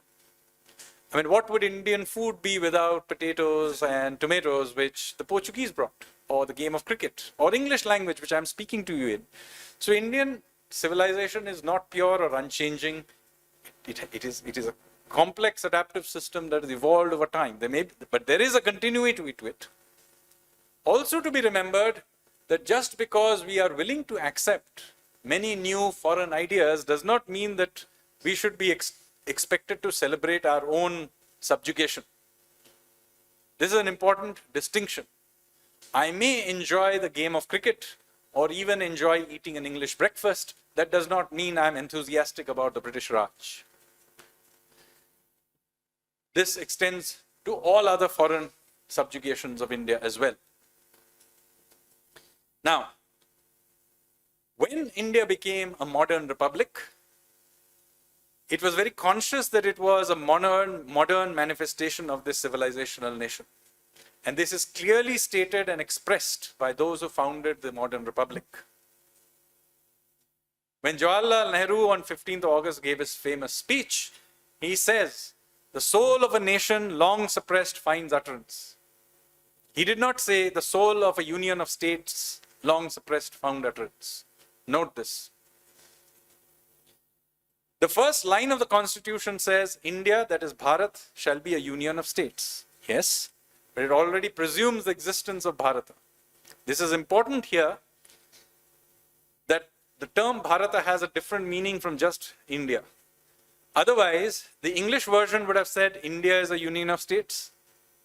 B: I mean, what would Indian food be without potatoes and tomatoes, which the Portuguese brought, or the game of cricket, or English language, which I'm speaking to you in? So Indian civilization is not pure or unchanging. It is a complex adaptive system that has evolved over time. But there is a continuity to it. Also to be remembered that just because we are willing to accept many new foreign ideas does not mean that we should be expected to celebrate our own subjugation. This is an important distinction. I may enjoy the game of cricket or even enjoy eating an English breakfast. That does not mean I'm enthusiastic about the British Raj. This extends to all other foreign subjugations of India as well. Now, when India became a modern republic, it was very conscious that it was a modern manifestation of this civilizational nation. And this is clearly stated and expressed by those who founded the modern republic. When Jawaharlal Nehru on 15th August gave his famous speech, he says, "The soul of a nation long suppressed finds utterance." He did not say the soul of a union of states long suppressed found utterance. Note this. The first line of the constitution says, India, that is Bharat, shall be a union of states. Yes, but it already presumes the existence of Bharata. This is important here, that the term Bharata has a different meaning from just India. Otherwise, the English version would have said India is a union of states,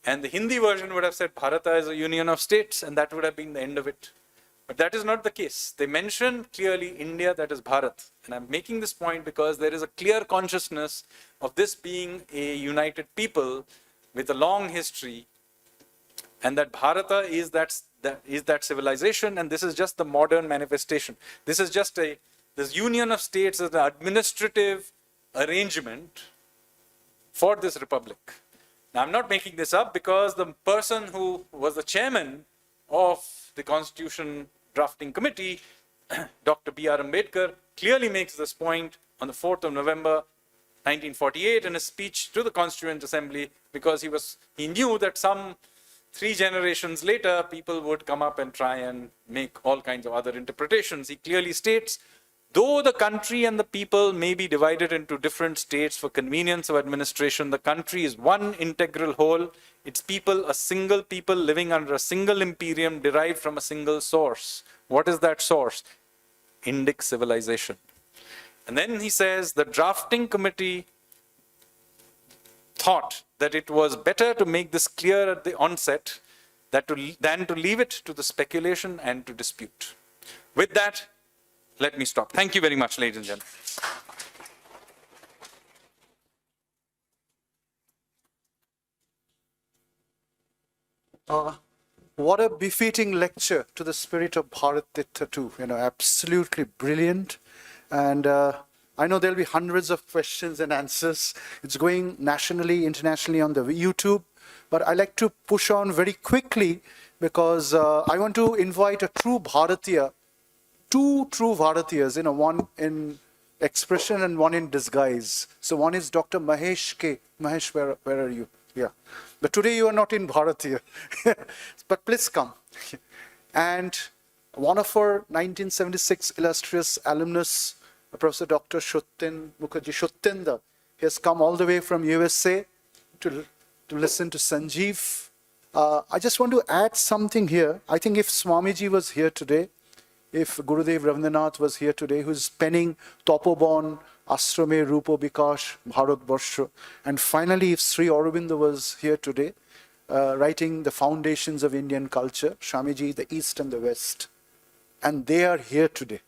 B: and the Hindi version would have said Bharata is a union of states, and that would have been the end of it. But that is not the case. They mention clearly India, that is Bharat. And I'm making this point because there is a clear consciousness of this being a united people with a long history, and that Bharata is that that civilization, and this is just the modern manifestation. This is just this union of states as an administrative arrangement for this republic. Now, I'm not making this up because the person who was the chairman of the Constitution Drafting Committee, Dr. B.R. Ambedkar, clearly makes this point on the 4th of November, 1948 in a speech to the Constituent Assembly, because he knew that some 3 generations later, people would come up and try and make all kinds of other interpretations. He clearly states, though the country and the people may be divided into different states for convenience of administration, the country is one integral whole, its people a single people living under a single imperium derived from a single source. What is that source? Indic civilization. And then he says, the drafting committee thought that it was better to make this clear at the onset than to leave it to the speculation and to dispute. With that, let me stop. Thank you very much, ladies and gentlemen.
A: What a befitting lecture to the spirit of Bharat TIRTHA too. Absolutely brilliant. And I know there'll be hundreds of questions and answers. It's going nationally, internationally on the YouTube. But I like to push on very quickly because I want to invite a true Bharatiya, 2 true Bharatiyas, one in expression and one in disguise. So one is Dr. Mahesh K. Mahesh, where are you? Yeah. But today you are not in Bharatiya. But please come. And one of our 1976 illustrious alumnus, Professor Dr. Shotten Mukherjee Shottenda, he has come all the way from USA to listen to Sanjeev. I just want to add something here. I think if Swamiji was here today, if Gurudev Rabindranath was here today, who's penning Topobon, Ashrame, Rupo, Bikash, Bharat Barsha, and finally if Sri Aurobindo was here today, writing the foundations of Indian culture, Swamiji, the East and the West, and they are here today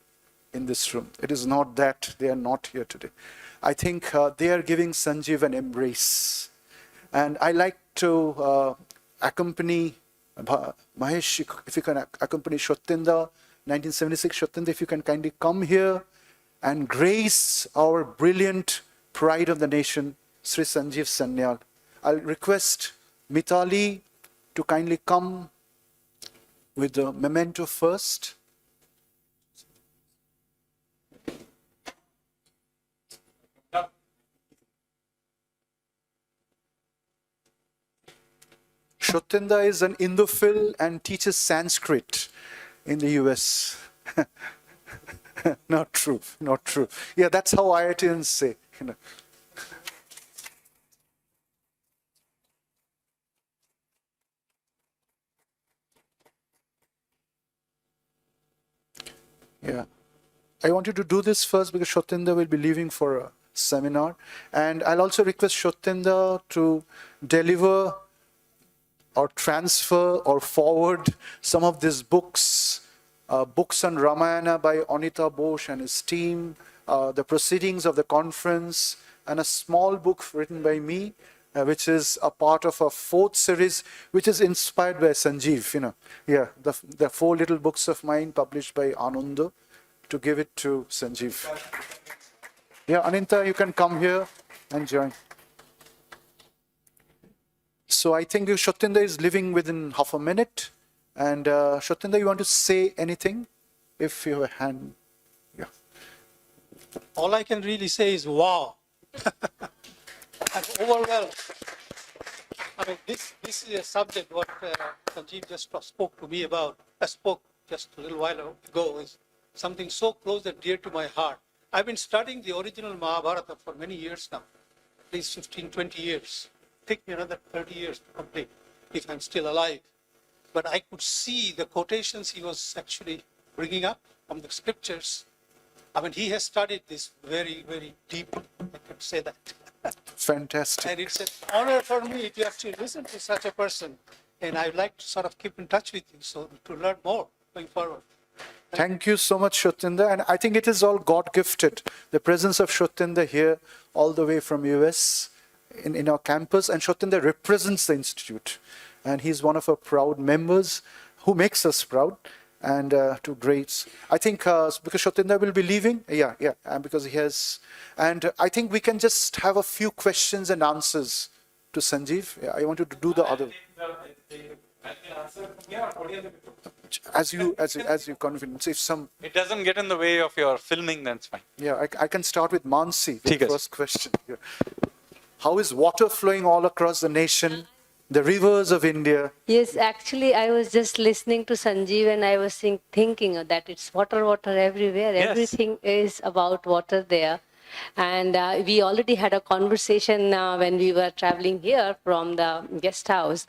A: in this room. It is not that they are not here today. I think they are giving Sanjeev an embrace. And I like to accompany Mahesh, if you can accompany Shottenda, 1976 Shottenda, if you can kindly come here and grace our brilliant pride of the nation, Sri Sanjeev Sanyal. I'll request Mitali to kindly come with the memento first. Shottenda is an Indophile and teaches Sanskrit in the US. Not true, not true. Yeah, that's how IITians say. Yeah. I want you to do this first because Shottenda will be leaving for a seminar. And I'll also request Shottenda to deliver or transfer or forward some of these books, books on Ramayana by Anita Bose and his team, the proceedings of the conference, and a small book written by me, which is a part of a 4th series, which is inspired by Sanjeev, Yeah, the 4 little books of mine published by Ananda, to give it to Sanjeev. Yeah, Anita, you can come here and join. So I think Shottenda is leaving within half a minute. And Shottenda, you want to say anything? If you have a hand. Yeah.
C: All I can really say is, wow. I'm overwhelmed. I mean, this is a subject what Sanjeev just spoke to me about. I spoke just a little while ago. Is something so close and dear to my heart. I've been studying the original Mahabharata for many years now, at least 15, 20 years. Take me another 30 years to complete, if I'm still alive. But I could see the quotations he was actually bringing up from the scriptures. I mean, he has studied this very, very deeply. I could say that.
A: Fantastic.
C: And it's an honor for me to actually listen to such a person. And I'd like to sort of keep in touch with you, so to learn more going forward.
A: Thank you so much, Shottenda. And I think it is all God-gifted. The presence of Shottenda here, all the way from US, in our campus. And Shottenda represents the institute. And he's one of our proud members who makes us proud, and to greats. I think because Shotinda will be leaving, and because he has, and I think we can just have a few questions and answers to Sanjeev. Yeah, I wanted to do the other. As you confidence, if some.
B: It doesn't get in the way of your filming, then it's fine.
A: Yeah, I can start with Mansi, the
B: ठीक है.
A: first question. Yeah. How is water flowing all across the nation, the rivers of India?
D: Yes, actually, I was just listening to Sanjeev and I was thinking that it's water, water everywhere.
B: Yes.
D: Everything is about water there. And we already had a conversation when we were traveling here from the guest house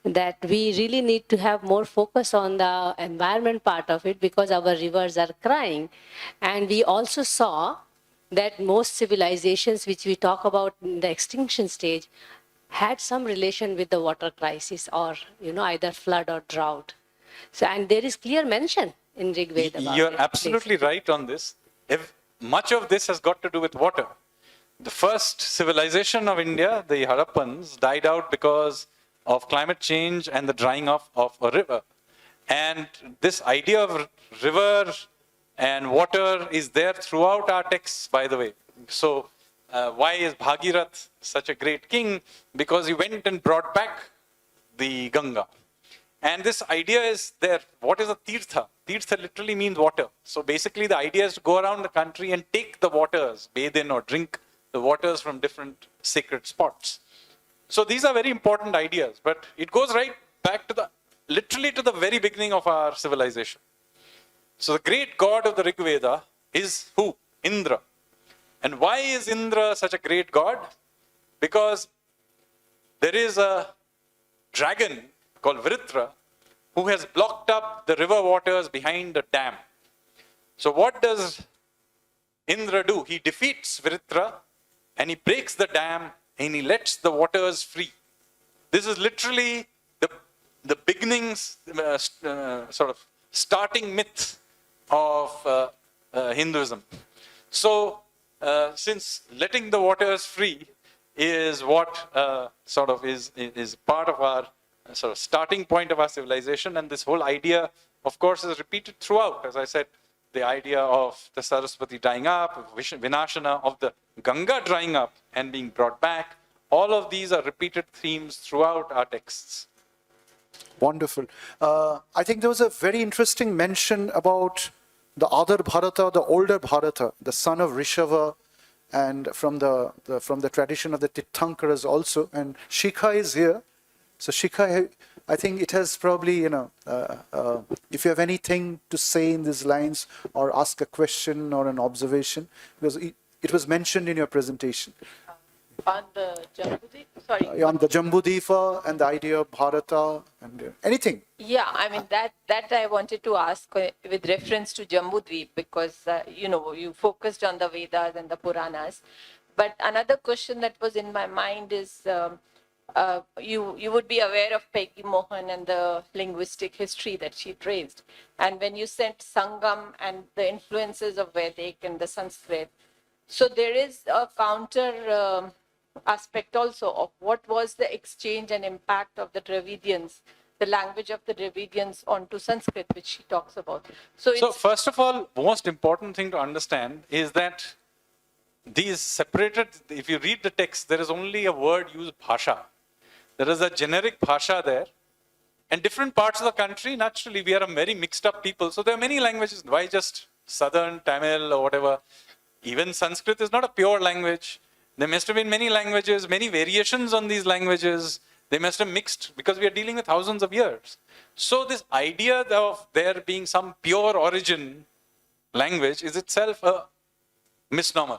D: that we really need to have more focus on the environment part of it because our rivers are crying. And we also saw that most civilizations which we talk about in the extinction stage had some relation with the water crisis or, either flood or drought. So, and there is clear mention in Rig Veda about
B: You're
D: it,
B: absolutely
D: please.
B: right on this. Much of this has got to do with water. The first civilization of India, the Harappans, died out because of climate change and the drying of a river. And this idea of river and water is there throughout our texts, by the way. So why is Bhagirath such a great king? Because he went and brought back the Ganga. And this idea is there. What is a tirtha? Tirtha literally means water. So basically the idea is to go around the country and take the waters, bathe in or drink the waters from different sacred spots. So these are very important ideas, but it goes right back to literally to the very beginning of our civilization. So the great god of the Rig Veda is who? Indra. And why is Indra such a great god? Because there is a dragon called Vritra, who has blocked up the river waters behind a dam. So what does Indra do? He defeats Vritra and he breaks the dam and he lets the waters free. This is literally the beginnings, sort of starting myth of Hinduism. So since letting the waters free is what sort of is part of our sort of starting point of our civilization, and this whole idea, of course, is repeated throughout. As I said, the idea of the Saraswati drying up, Vinashana, of the Ganga drying up and being brought back, all of these are repeated themes throughout our texts.
A: Wonderful. I think there was a very interesting mention about the other Bharata, the older Bharata, the son of Rishava, and from the tradition of the Tirthankaras also. And Shikha is here. So Shikha, I think it has probably, if you have anything to say in these lines or ask a question or an observation, because it was mentioned in your presentation.
E: On the Jambudvipa, sorry.
A: On the Jambudvipa and the idea of Bharata and anything.
E: Yeah, I mean, that I wanted to ask with reference to Jambudvipa because, you focused on the Vedas and the Puranas. But another question that was in my mind is, you would be aware of Peggy Mohan and the linguistic history that she traced. And when you sent Sangam and the influences of Vedic and the Sanskrit, so there is a counter aspect also of what was the exchange and impact of the Dravidians, the language of the Dravidians onto Sanskrit, which she talks about. So
B: first of all, most important thing to understand is that these separated, if you read the text, there is only a word used, bhasha. There is a generic bhasha there. And different parts of the country, naturally, we are a very mixed up people. So there are many languages. Why just Southern, Tamil or whatever? Even Sanskrit is not a pure language. There must have been many languages, many variations on these languages. They must have mixed because we are dealing with thousands of years. So this idea of there being some pure origin language is itself a misnomer.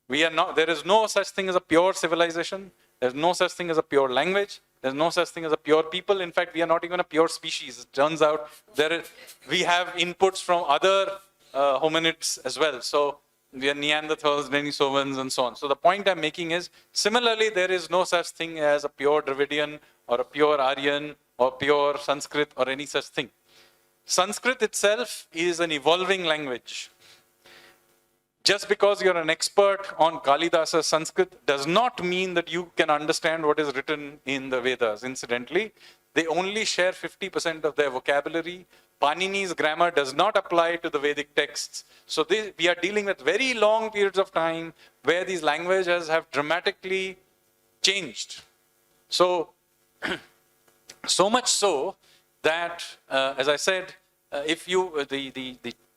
B: There is no such thing as a pure civilization. There's no such thing as a pure language. There's no such thing as a pure people. In fact, we are not even a pure species. It turns out we have inputs from other hominids as well. So we are Neanderthals, Denisovans, and so on. So the point I'm making is, similarly, there is no such thing as a pure Dravidian or a pure Aryan or pure Sanskrit or any such thing. Sanskrit itself is an evolving language. just because you're an expert on Kalidasa's Sanskrit does not mean that you can understand what is written in the Vedas. Incidentally, they only share 50% of their vocabulary. Panini's grammar does not apply to the Vedic texts. So we are dealing with very long periods of time where these languages have dramatically changed. So, so much so that, as I said, if you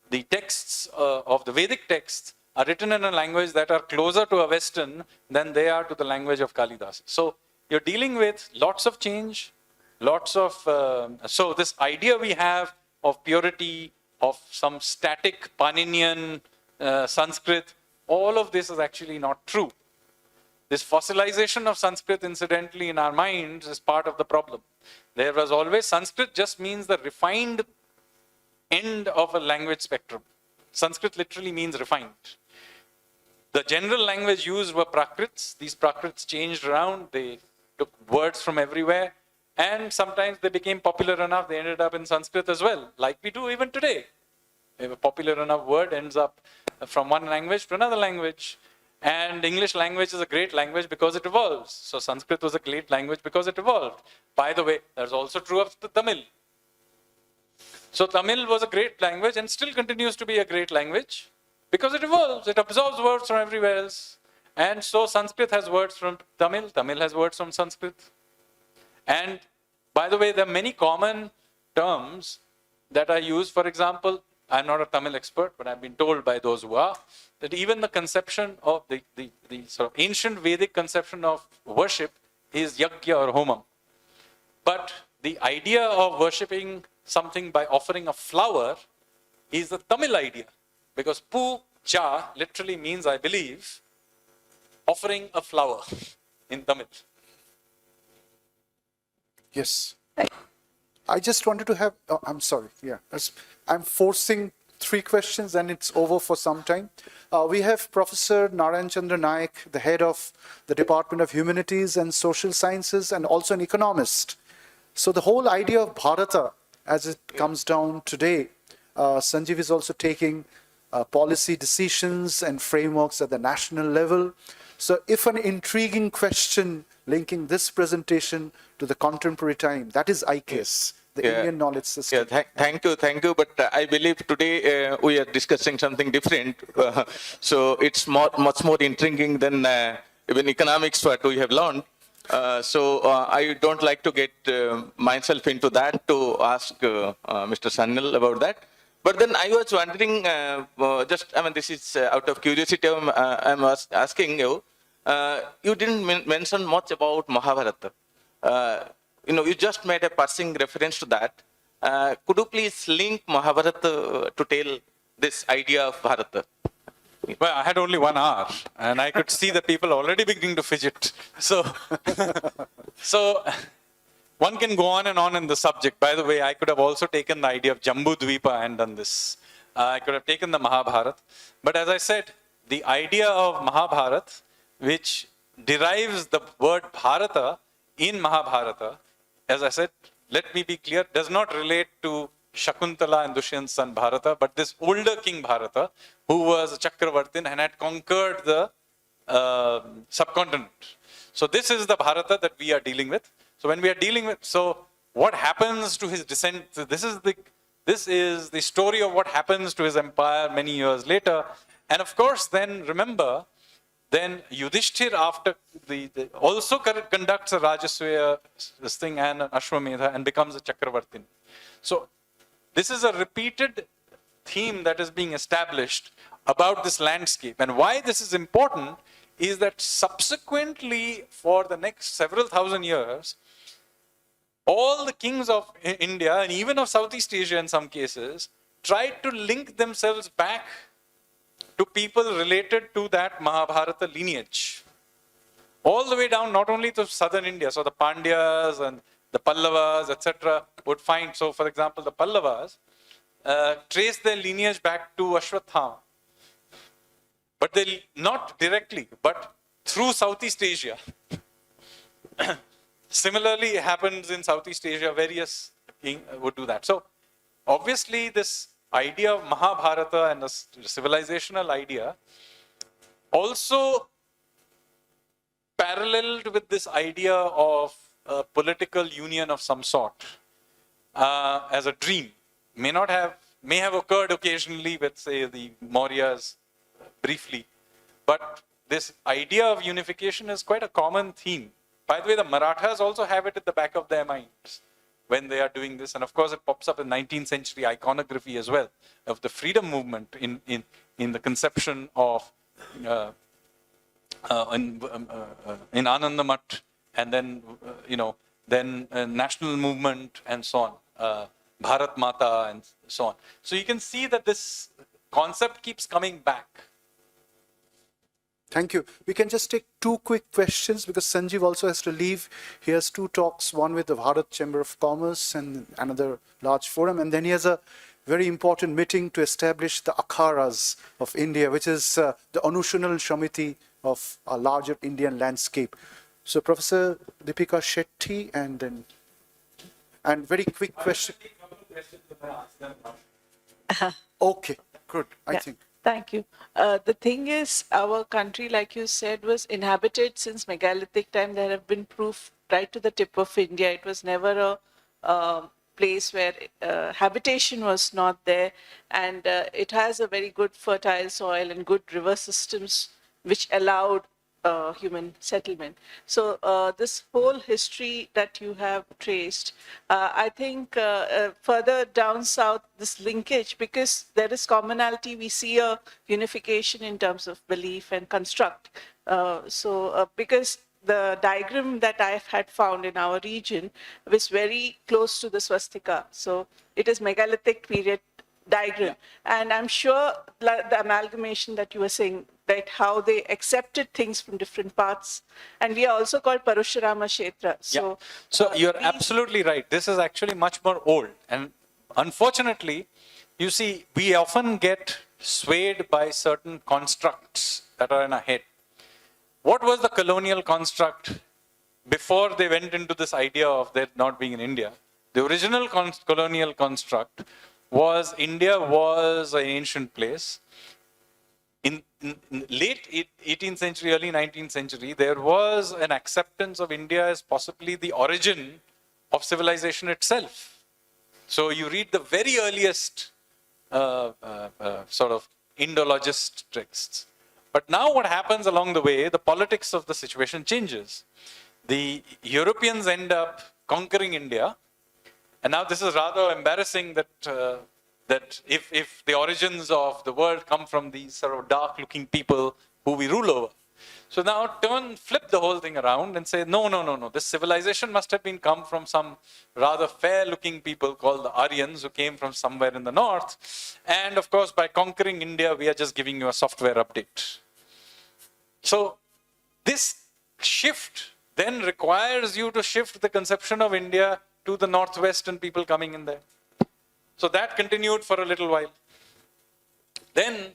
B: the texts of the Vedic texts are written in a language that are closer to a Western than they are to the language of Kalidasa. So you're dealing with lots of change, lots of, so this idea we have of purity, of some static Paninian Sanskrit, all of this is actually not true. This fossilization of Sanskrit, incidentally, in our minds is part of the problem. There was always, Sanskrit just means the refined end of a language spectrum. Sanskrit literally means refined. The general language used were Prakrits. These Prakrits changed around. They took words from everywhere. And sometimes they became popular enough, they ended up in Sanskrit as well, like we do even today. If a popular enough word ends up from one language to another language. And English language is a great language because it evolves. So Sanskrit was a great language because it evolved. By the way, that's also true of the Tamil. So Tamil was a great language and still continues to be a great language because it evolves. It absorbs words from everywhere else. And so Sanskrit has words from Tamil. Tamil has words from Sanskrit. And by the way, there are many common terms that are used. For example, I'm not a Tamil expert, but I've been told by those who are, that even the conception of the sort of ancient Vedic conception of worship is yajna or homam. But the idea of worshipping something by offering a flower is the Tamil idea. Because puja literally means, I believe, offering a flower in Tamil.
A: Yes. I just wanted to have, oh, I'm sorry, yeah. I'm forcing 3 questions and it's over for some time. We have Professor Narayan Chandra Naik, the head of the Department of Humanities and Social Sciences and also an economist. So the whole idea of Bharata, as it comes down today, Sanjeev is also taking policy decisions and frameworks at the national level. So if an intriguing question linking this presentation to the contemporary time, that is IKS, the Indian knowledge system.
F: Yeah, thank you. But I believe today we are discussing something different. So it's much more intriguing than even economics what we have learned. So I don't like to get myself into that to ask Mr. Sanyal about that. But then I was wondering, this is out of curiosity, I'm asking you, you didn't mention much about Mahabharata. You just made a passing reference to that. Could you please link Mahabharata to tell this idea of Bharata?
B: Well, I had only 1 hour and I could see the people already beginning to fidget. So one can go on and on in the subject. By the way, I could have also taken the idea of Jambu Dvipa and done this. I could have taken the Mahabharata. But as I said, the idea of Mahabharata, which derives the word Bharata in Mahabharata, as I said, let me be clear, does not relate to Shakuntala and Dushyant's son Bharata, but this older king Bharata, who was a Chakravartin and had conquered the subcontinent. So this is the Bharata that we are dealing with. So when we are dealing with, so what happens to his descent, so this is the story of what happens to his empire many years later. And of course, then remember, then Yudhishthir after also conducts a Rajaswaya this thing and an Ashwamedha and becomes a Chakravartin. So this is a repeated theme that is being established about this landscape. And why this is important is that subsequently for the next several thousand years, all the kings of India and even of Southeast Asia in some cases tried to link themselves back to people related to that Mahabharata lineage. All the way down, not only to southern India, so the Pandyas and the Pallavas, etc., would find, so for example, the Pallavas trace their lineage back to Ashwatthama. But they not directly, but through Southeast Asia. Similarly, it happens in Southeast Asia, various kings would do that. So obviously this idea of Mahabharata and the civilizational idea also paralleled with this idea of a political union of some sort as a dream. May have occurred occasionally with, say, the Mauryas briefly, but this idea of unification is quite a common theme. By the way, the Marathas also have it at the back of their minds when they are doing this, and of course it pops up in 19th century iconography as well, of the freedom movement in the conception of in Anandamath, and then national movement and so on, Bharat Mata and so on. So you can see that this concept keeps coming back.
A: Thank you. We can just take two quick questions because Sanjeev also has to leave. He has two talks, one with the Bharat Chamber of Commerce and another large forum. And then he has a very important meeting to establish the Akharas of India, which is the Anushanal Shamiti of a larger Indian landscape. So Professor Deepika Shetty and very quick question. Okay, good, I think.
G: Thank you. The thing is, our country, like you said, was inhabited since megalithic time. There have been proof right to the tip of India. It was never a place where habitation was not there. And it has a very good fertile soil and good river systems, which allowed human settlement. So this whole history that you have traced, I think further down south, this linkage, because there is commonality, we see a unification in terms of belief and construct. Because the diagram that I had found in our region was very close to the swastika. So it is megalithic period diagram. Yeah. And I'm sure the amalgamation that you were saying, that how they accepted things from different parts. And we are also called Parashurama Kshetra. So,
B: so you're absolutely right. This is actually much more old. And unfortunately, you see, we often get swayed by certain constructs that are in our head. What was the colonial construct before they went into this idea of there not being in India? The original colonial construct was India was an ancient place. In late 18th century, early 19th century, there was an acceptance of India as possibly the origin of civilization itself. So you read the very earliest sort of Indologist texts. But now what happens along the way, the politics of the situation changes. The Europeans end up conquering India. And now this is rather embarrassing that that if the origins of the world come from these sort of dark-looking people who we rule over. So now flip the whole thing around and say, no. This civilization must have come from some rather fair-looking people called the Aryans who came from somewhere in the north. And of course, by conquering India, we are just giving you a software update. So this shift then requires you to shift the conception of India to the northwest and people coming in there. So that continued for a little while. Then,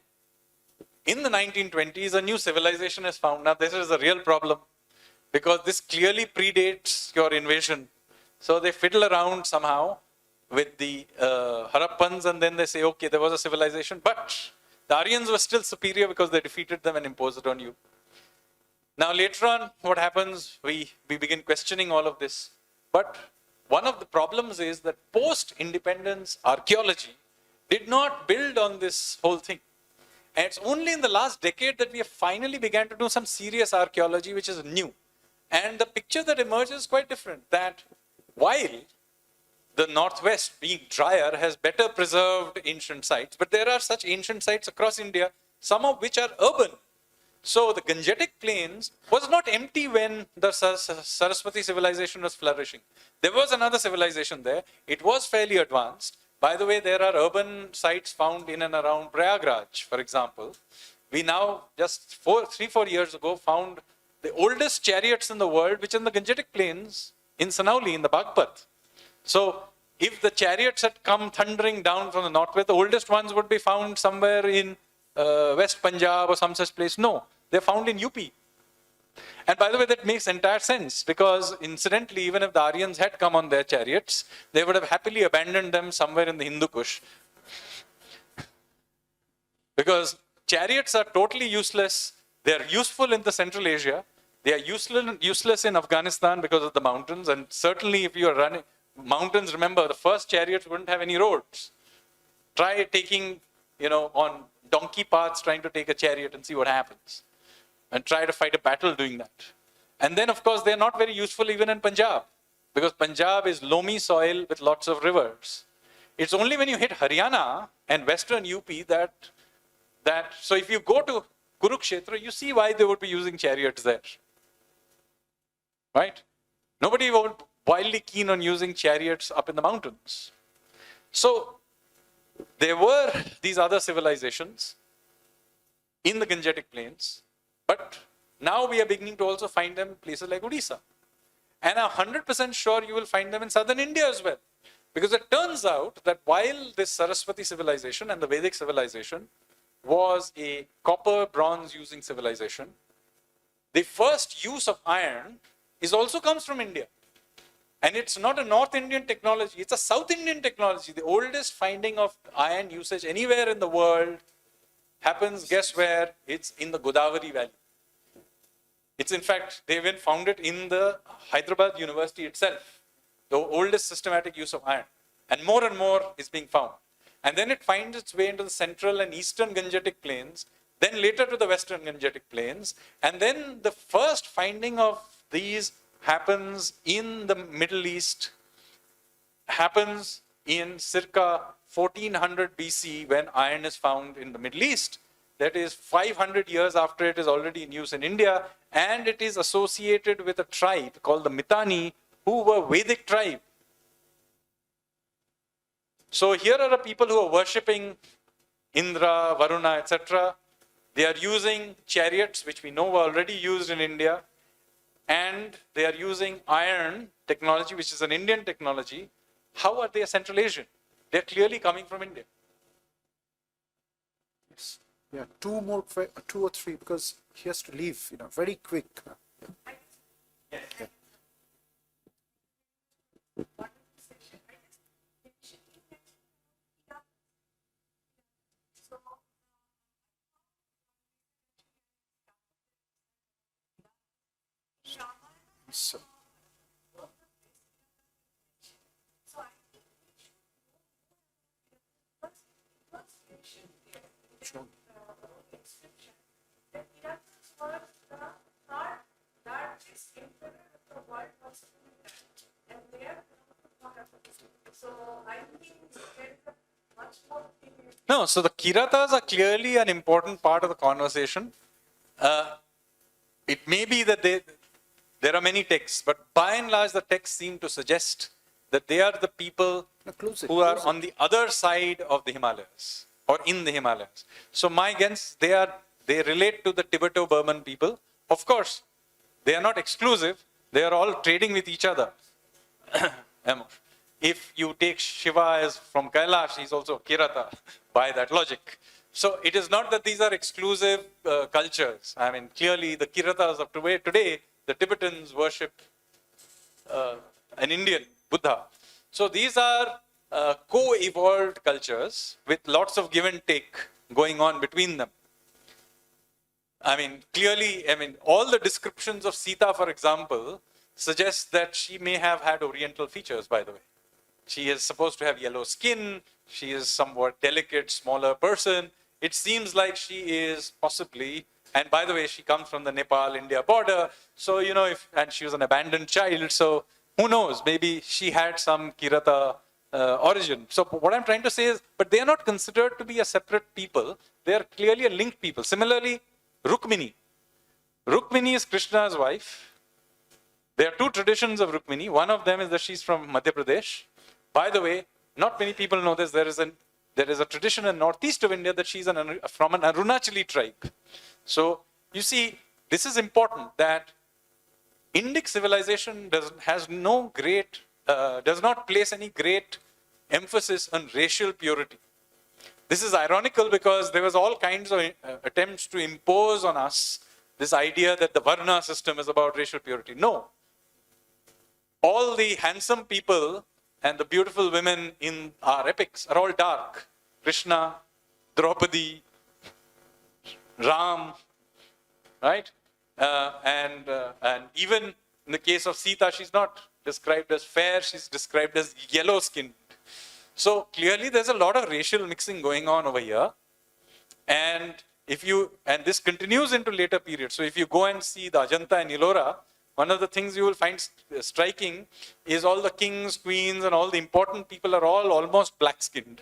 B: in the 1920s, a new civilization is found. Now, this is a real problem because this clearly predates your invasion. So they fiddle around somehow with the Harappans, and then they say, okay, there was a civilization, but the Aryans were still superior because they defeated them and imposed it on you. Now, later on, what happens? We begin questioning all of this. But one of the problems is that post-independence archaeology did not build on this whole thing. And it's only in the last decade that we have finally began to do some serious archaeology, which is new. And the picture that emerges is quite different, that while the northwest, being drier, has better preserved ancient sites, but there are such ancient sites across India, some of which are urban. So the Gangetic Plains was not empty when the Saraswati civilization was flourishing. There was another civilization there. It was fairly advanced. By the way, there are urban sites found in and around Prayagraj, for example. We now, just 3-4 years ago, found the oldest chariots in the world, which are in the Gangetic Plains in Sanauli, in the Bagpat. So if the chariots had come thundering down from the northwest, the oldest ones would be found somewhere in West Punjab or some such place. No, they're found in UP. And by the way, that makes entire sense because incidentally, even if the Aryans had come on their chariots, they would have happily abandoned them somewhere in the Hindu Kush. Because chariots are totally useless. They're useful in the Central Asia. They are useless in Afghanistan because of the mountains. And certainly if you are running mountains, remember the first chariots wouldn't have any roads. Try taking, on donkey paths, trying to take a chariot and see what happens. And try to fight a battle doing that. And then, of course, they're not very useful even in Punjab, because Punjab is loamy soil with lots of rivers. It's only when you hit Haryana and Western UP so if you go to Kurukshetra, you see why they would be using chariots there. Right? Nobody was wildly keen on using chariots up in the mountains. So there were these other civilizations in the Gangetic Plains, but now we are beginning to also find them in places like Odisha. And I'm 100% sure you will find them in southern India as well. Because it turns out that while this Saraswati civilization and the Vedic civilization was a copper bronze using civilization, the first use of iron also comes from India. And it's not a North Indian technology, it's a South Indian technology. The oldest finding of iron usage anywhere in the world happens, guess where? It's in the Godavari Valley. It's in fact, they even found it in the Hyderabad University itself, the oldest systematic use of iron. And more is being found. And then it finds its way into the central and eastern Gangetic plains, then later to the western Gangetic plains. And then the first finding of these happens in the Middle East, happens in circa 1400 BC when iron is found in the Middle East. That is 500 years after it is already in use in India, and it is associated with a tribe called the Mitanni, who were Vedic tribe. So here are the people who are worshipping Indra, Varuna, etc. They are using chariots, which we know were already used in India, and they are using iron technology, which is an Indian technology. How are they a Central Asian? They are clearly coming from India.
A: Yes. Yeah, two or three, because he has to leave, very quick. Yeah. Yeah. So, sure.
B: No, so the Kiratas are clearly an important part of the conversation. It may be that there are many texts, but by and large the texts seem to suggest that they are the people who are on the other side of the Himalayas or in the Himalayas. So my guess, they relate to the Tibeto-Burman people. Of course, they are not exclusive. They are all trading with each other. If you take Shiva as from Kailash, he's also Kirata by that logic. So it is not that these are exclusive cultures. I mean, clearly the Kiratas of today, the Tibetans worship an Indian Buddha. So these are co-evolved cultures with lots of give and take going on between them. I mean, clearly, all the descriptions of Sita, for example, suggest that she may have had Oriental features, by the way. She is supposed to have yellow skin. She is somewhat delicate, smaller person. It seems like she is possibly, and by the way, she comes from the Nepal-India border. So, and she was an abandoned child. So who knows, maybe she had some Kirata origin. So what I'm trying to say is, but they are not considered to be a separate people. They are clearly a linked people. Similarly, Rukmini. Rukmini is Krishna's wife. There are two traditions of Rukmini. One of them is that she's from Madhya Pradesh. By the way, not many people know this. There is a tradition in northeast of India that she's from an Arunachali tribe. So you see, this is important that Indic civilization does not place any great emphasis on racial purity. This is ironical because there was all kinds of attempts to impose on us this idea that the Varna system is about racial purity. No. All the handsome people and the beautiful women in our epics are all dark. Krishna, Draupadi, Ram, right? And even in the case of Sita, she's not described as fair, she's described as yellow-skinned. So clearly there's a lot of racial mixing going on over here. And this continues into later periods. So if you go and see the Ajanta and Ellora, one of the things you will find striking is all the kings, queens, and all the important people are all almost black-skinned.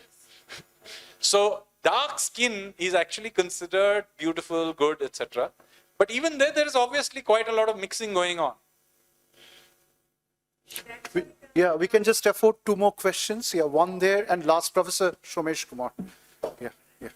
B: So dark skin is actually considered beautiful, good, etc. But even there is obviously quite a lot of mixing going on.
A: Yeah, we can just afford 2 more questions. Yeah, one there, and last, Professor Shomesh Kumar. Yeah, yeah.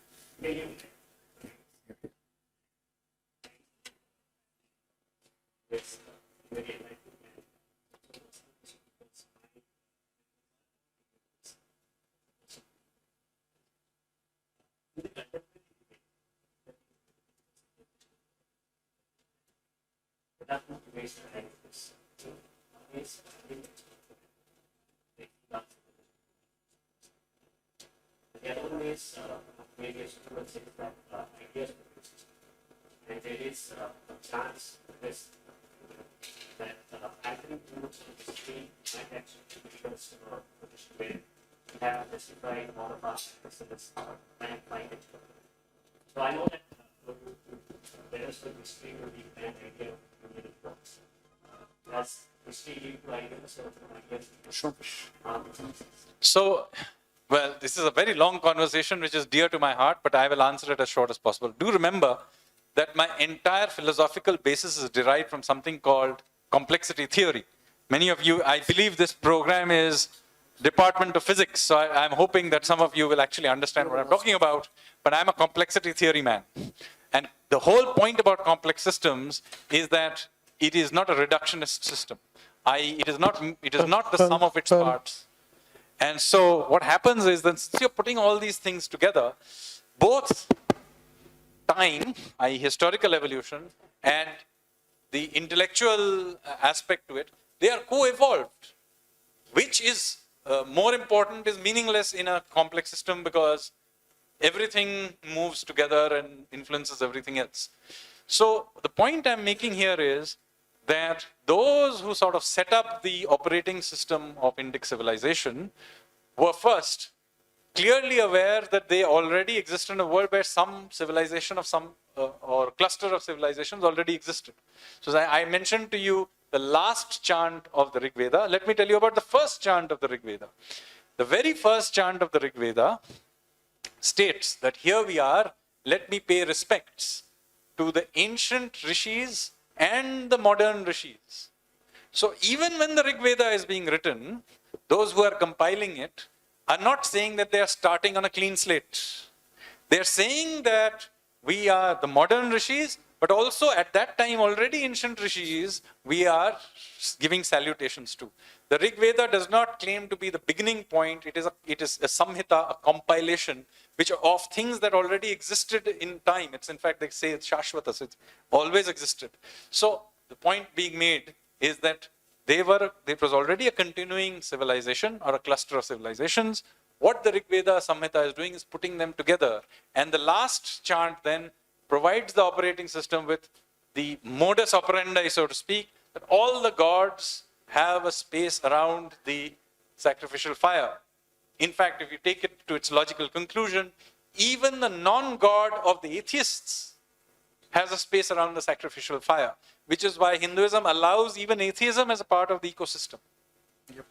H: The other one is various towards it that ideas and there is a chance that altering tools of history might actually lead us to a position where we have justified all of our practices and find it. So I know that there is a history will be an idea of human books. As history lead to ideas or ideas.
B: So, well, this is a very long conversation which is dear to my heart, but I will answer it as short as possible. Do remember that my entire philosophical basis is derived from something called complexity theory. Many of you, I believe this program is Department of Physics, so I'm hoping that some of you will actually understand what I'm talking about, but I'm a complexity theory man. And the whole point about complex systems is that it is not a reductionist system. It is not the sum of its parts. And so what happens is that since you're putting all these things together, both time, i.e. historical evolution, and the intellectual aspect to it, they are co-evolved. Which is more important is meaningless in a complex system because everything moves together and influences everything else. So the point I'm making here is that those who sort of set up the operating system of Indic civilization were first clearly aware that they already exist in a world where some civilization of some or cluster of civilizations already existed. So I mentioned to you the last chant of the Rig Veda. Let me tell you about the first chant of the Rig Veda. The very first chant of the Rig Veda states that here we are, let me pay respects to the ancient rishis and the modern rishis. So even when the Rig Veda is being written, those who are compiling it are not saying that they are starting on a clean slate. They're saying that we are the modern rishis, but also at that time already ancient rishis, we are giving salutations to. The Rig Veda does not claim to be the beginning point. It is a samhita, a compilation, which of things that already existed in time. It's in fact, they say it's shashvatas, it's always existed. So the point being made is that there was already a continuing civilization or a cluster of civilizations. What the Rig Veda Samhita is doing is putting them together. And the last chant then provides the operating system with the modus operandi, so to speak, that all the gods have a space around the sacrificial fire. In fact, if you take it to its logical conclusion, even the non-god of the atheists has a space around the sacrificial fire, which is why Hinduism allows even atheism as a part of the ecosystem. Yep.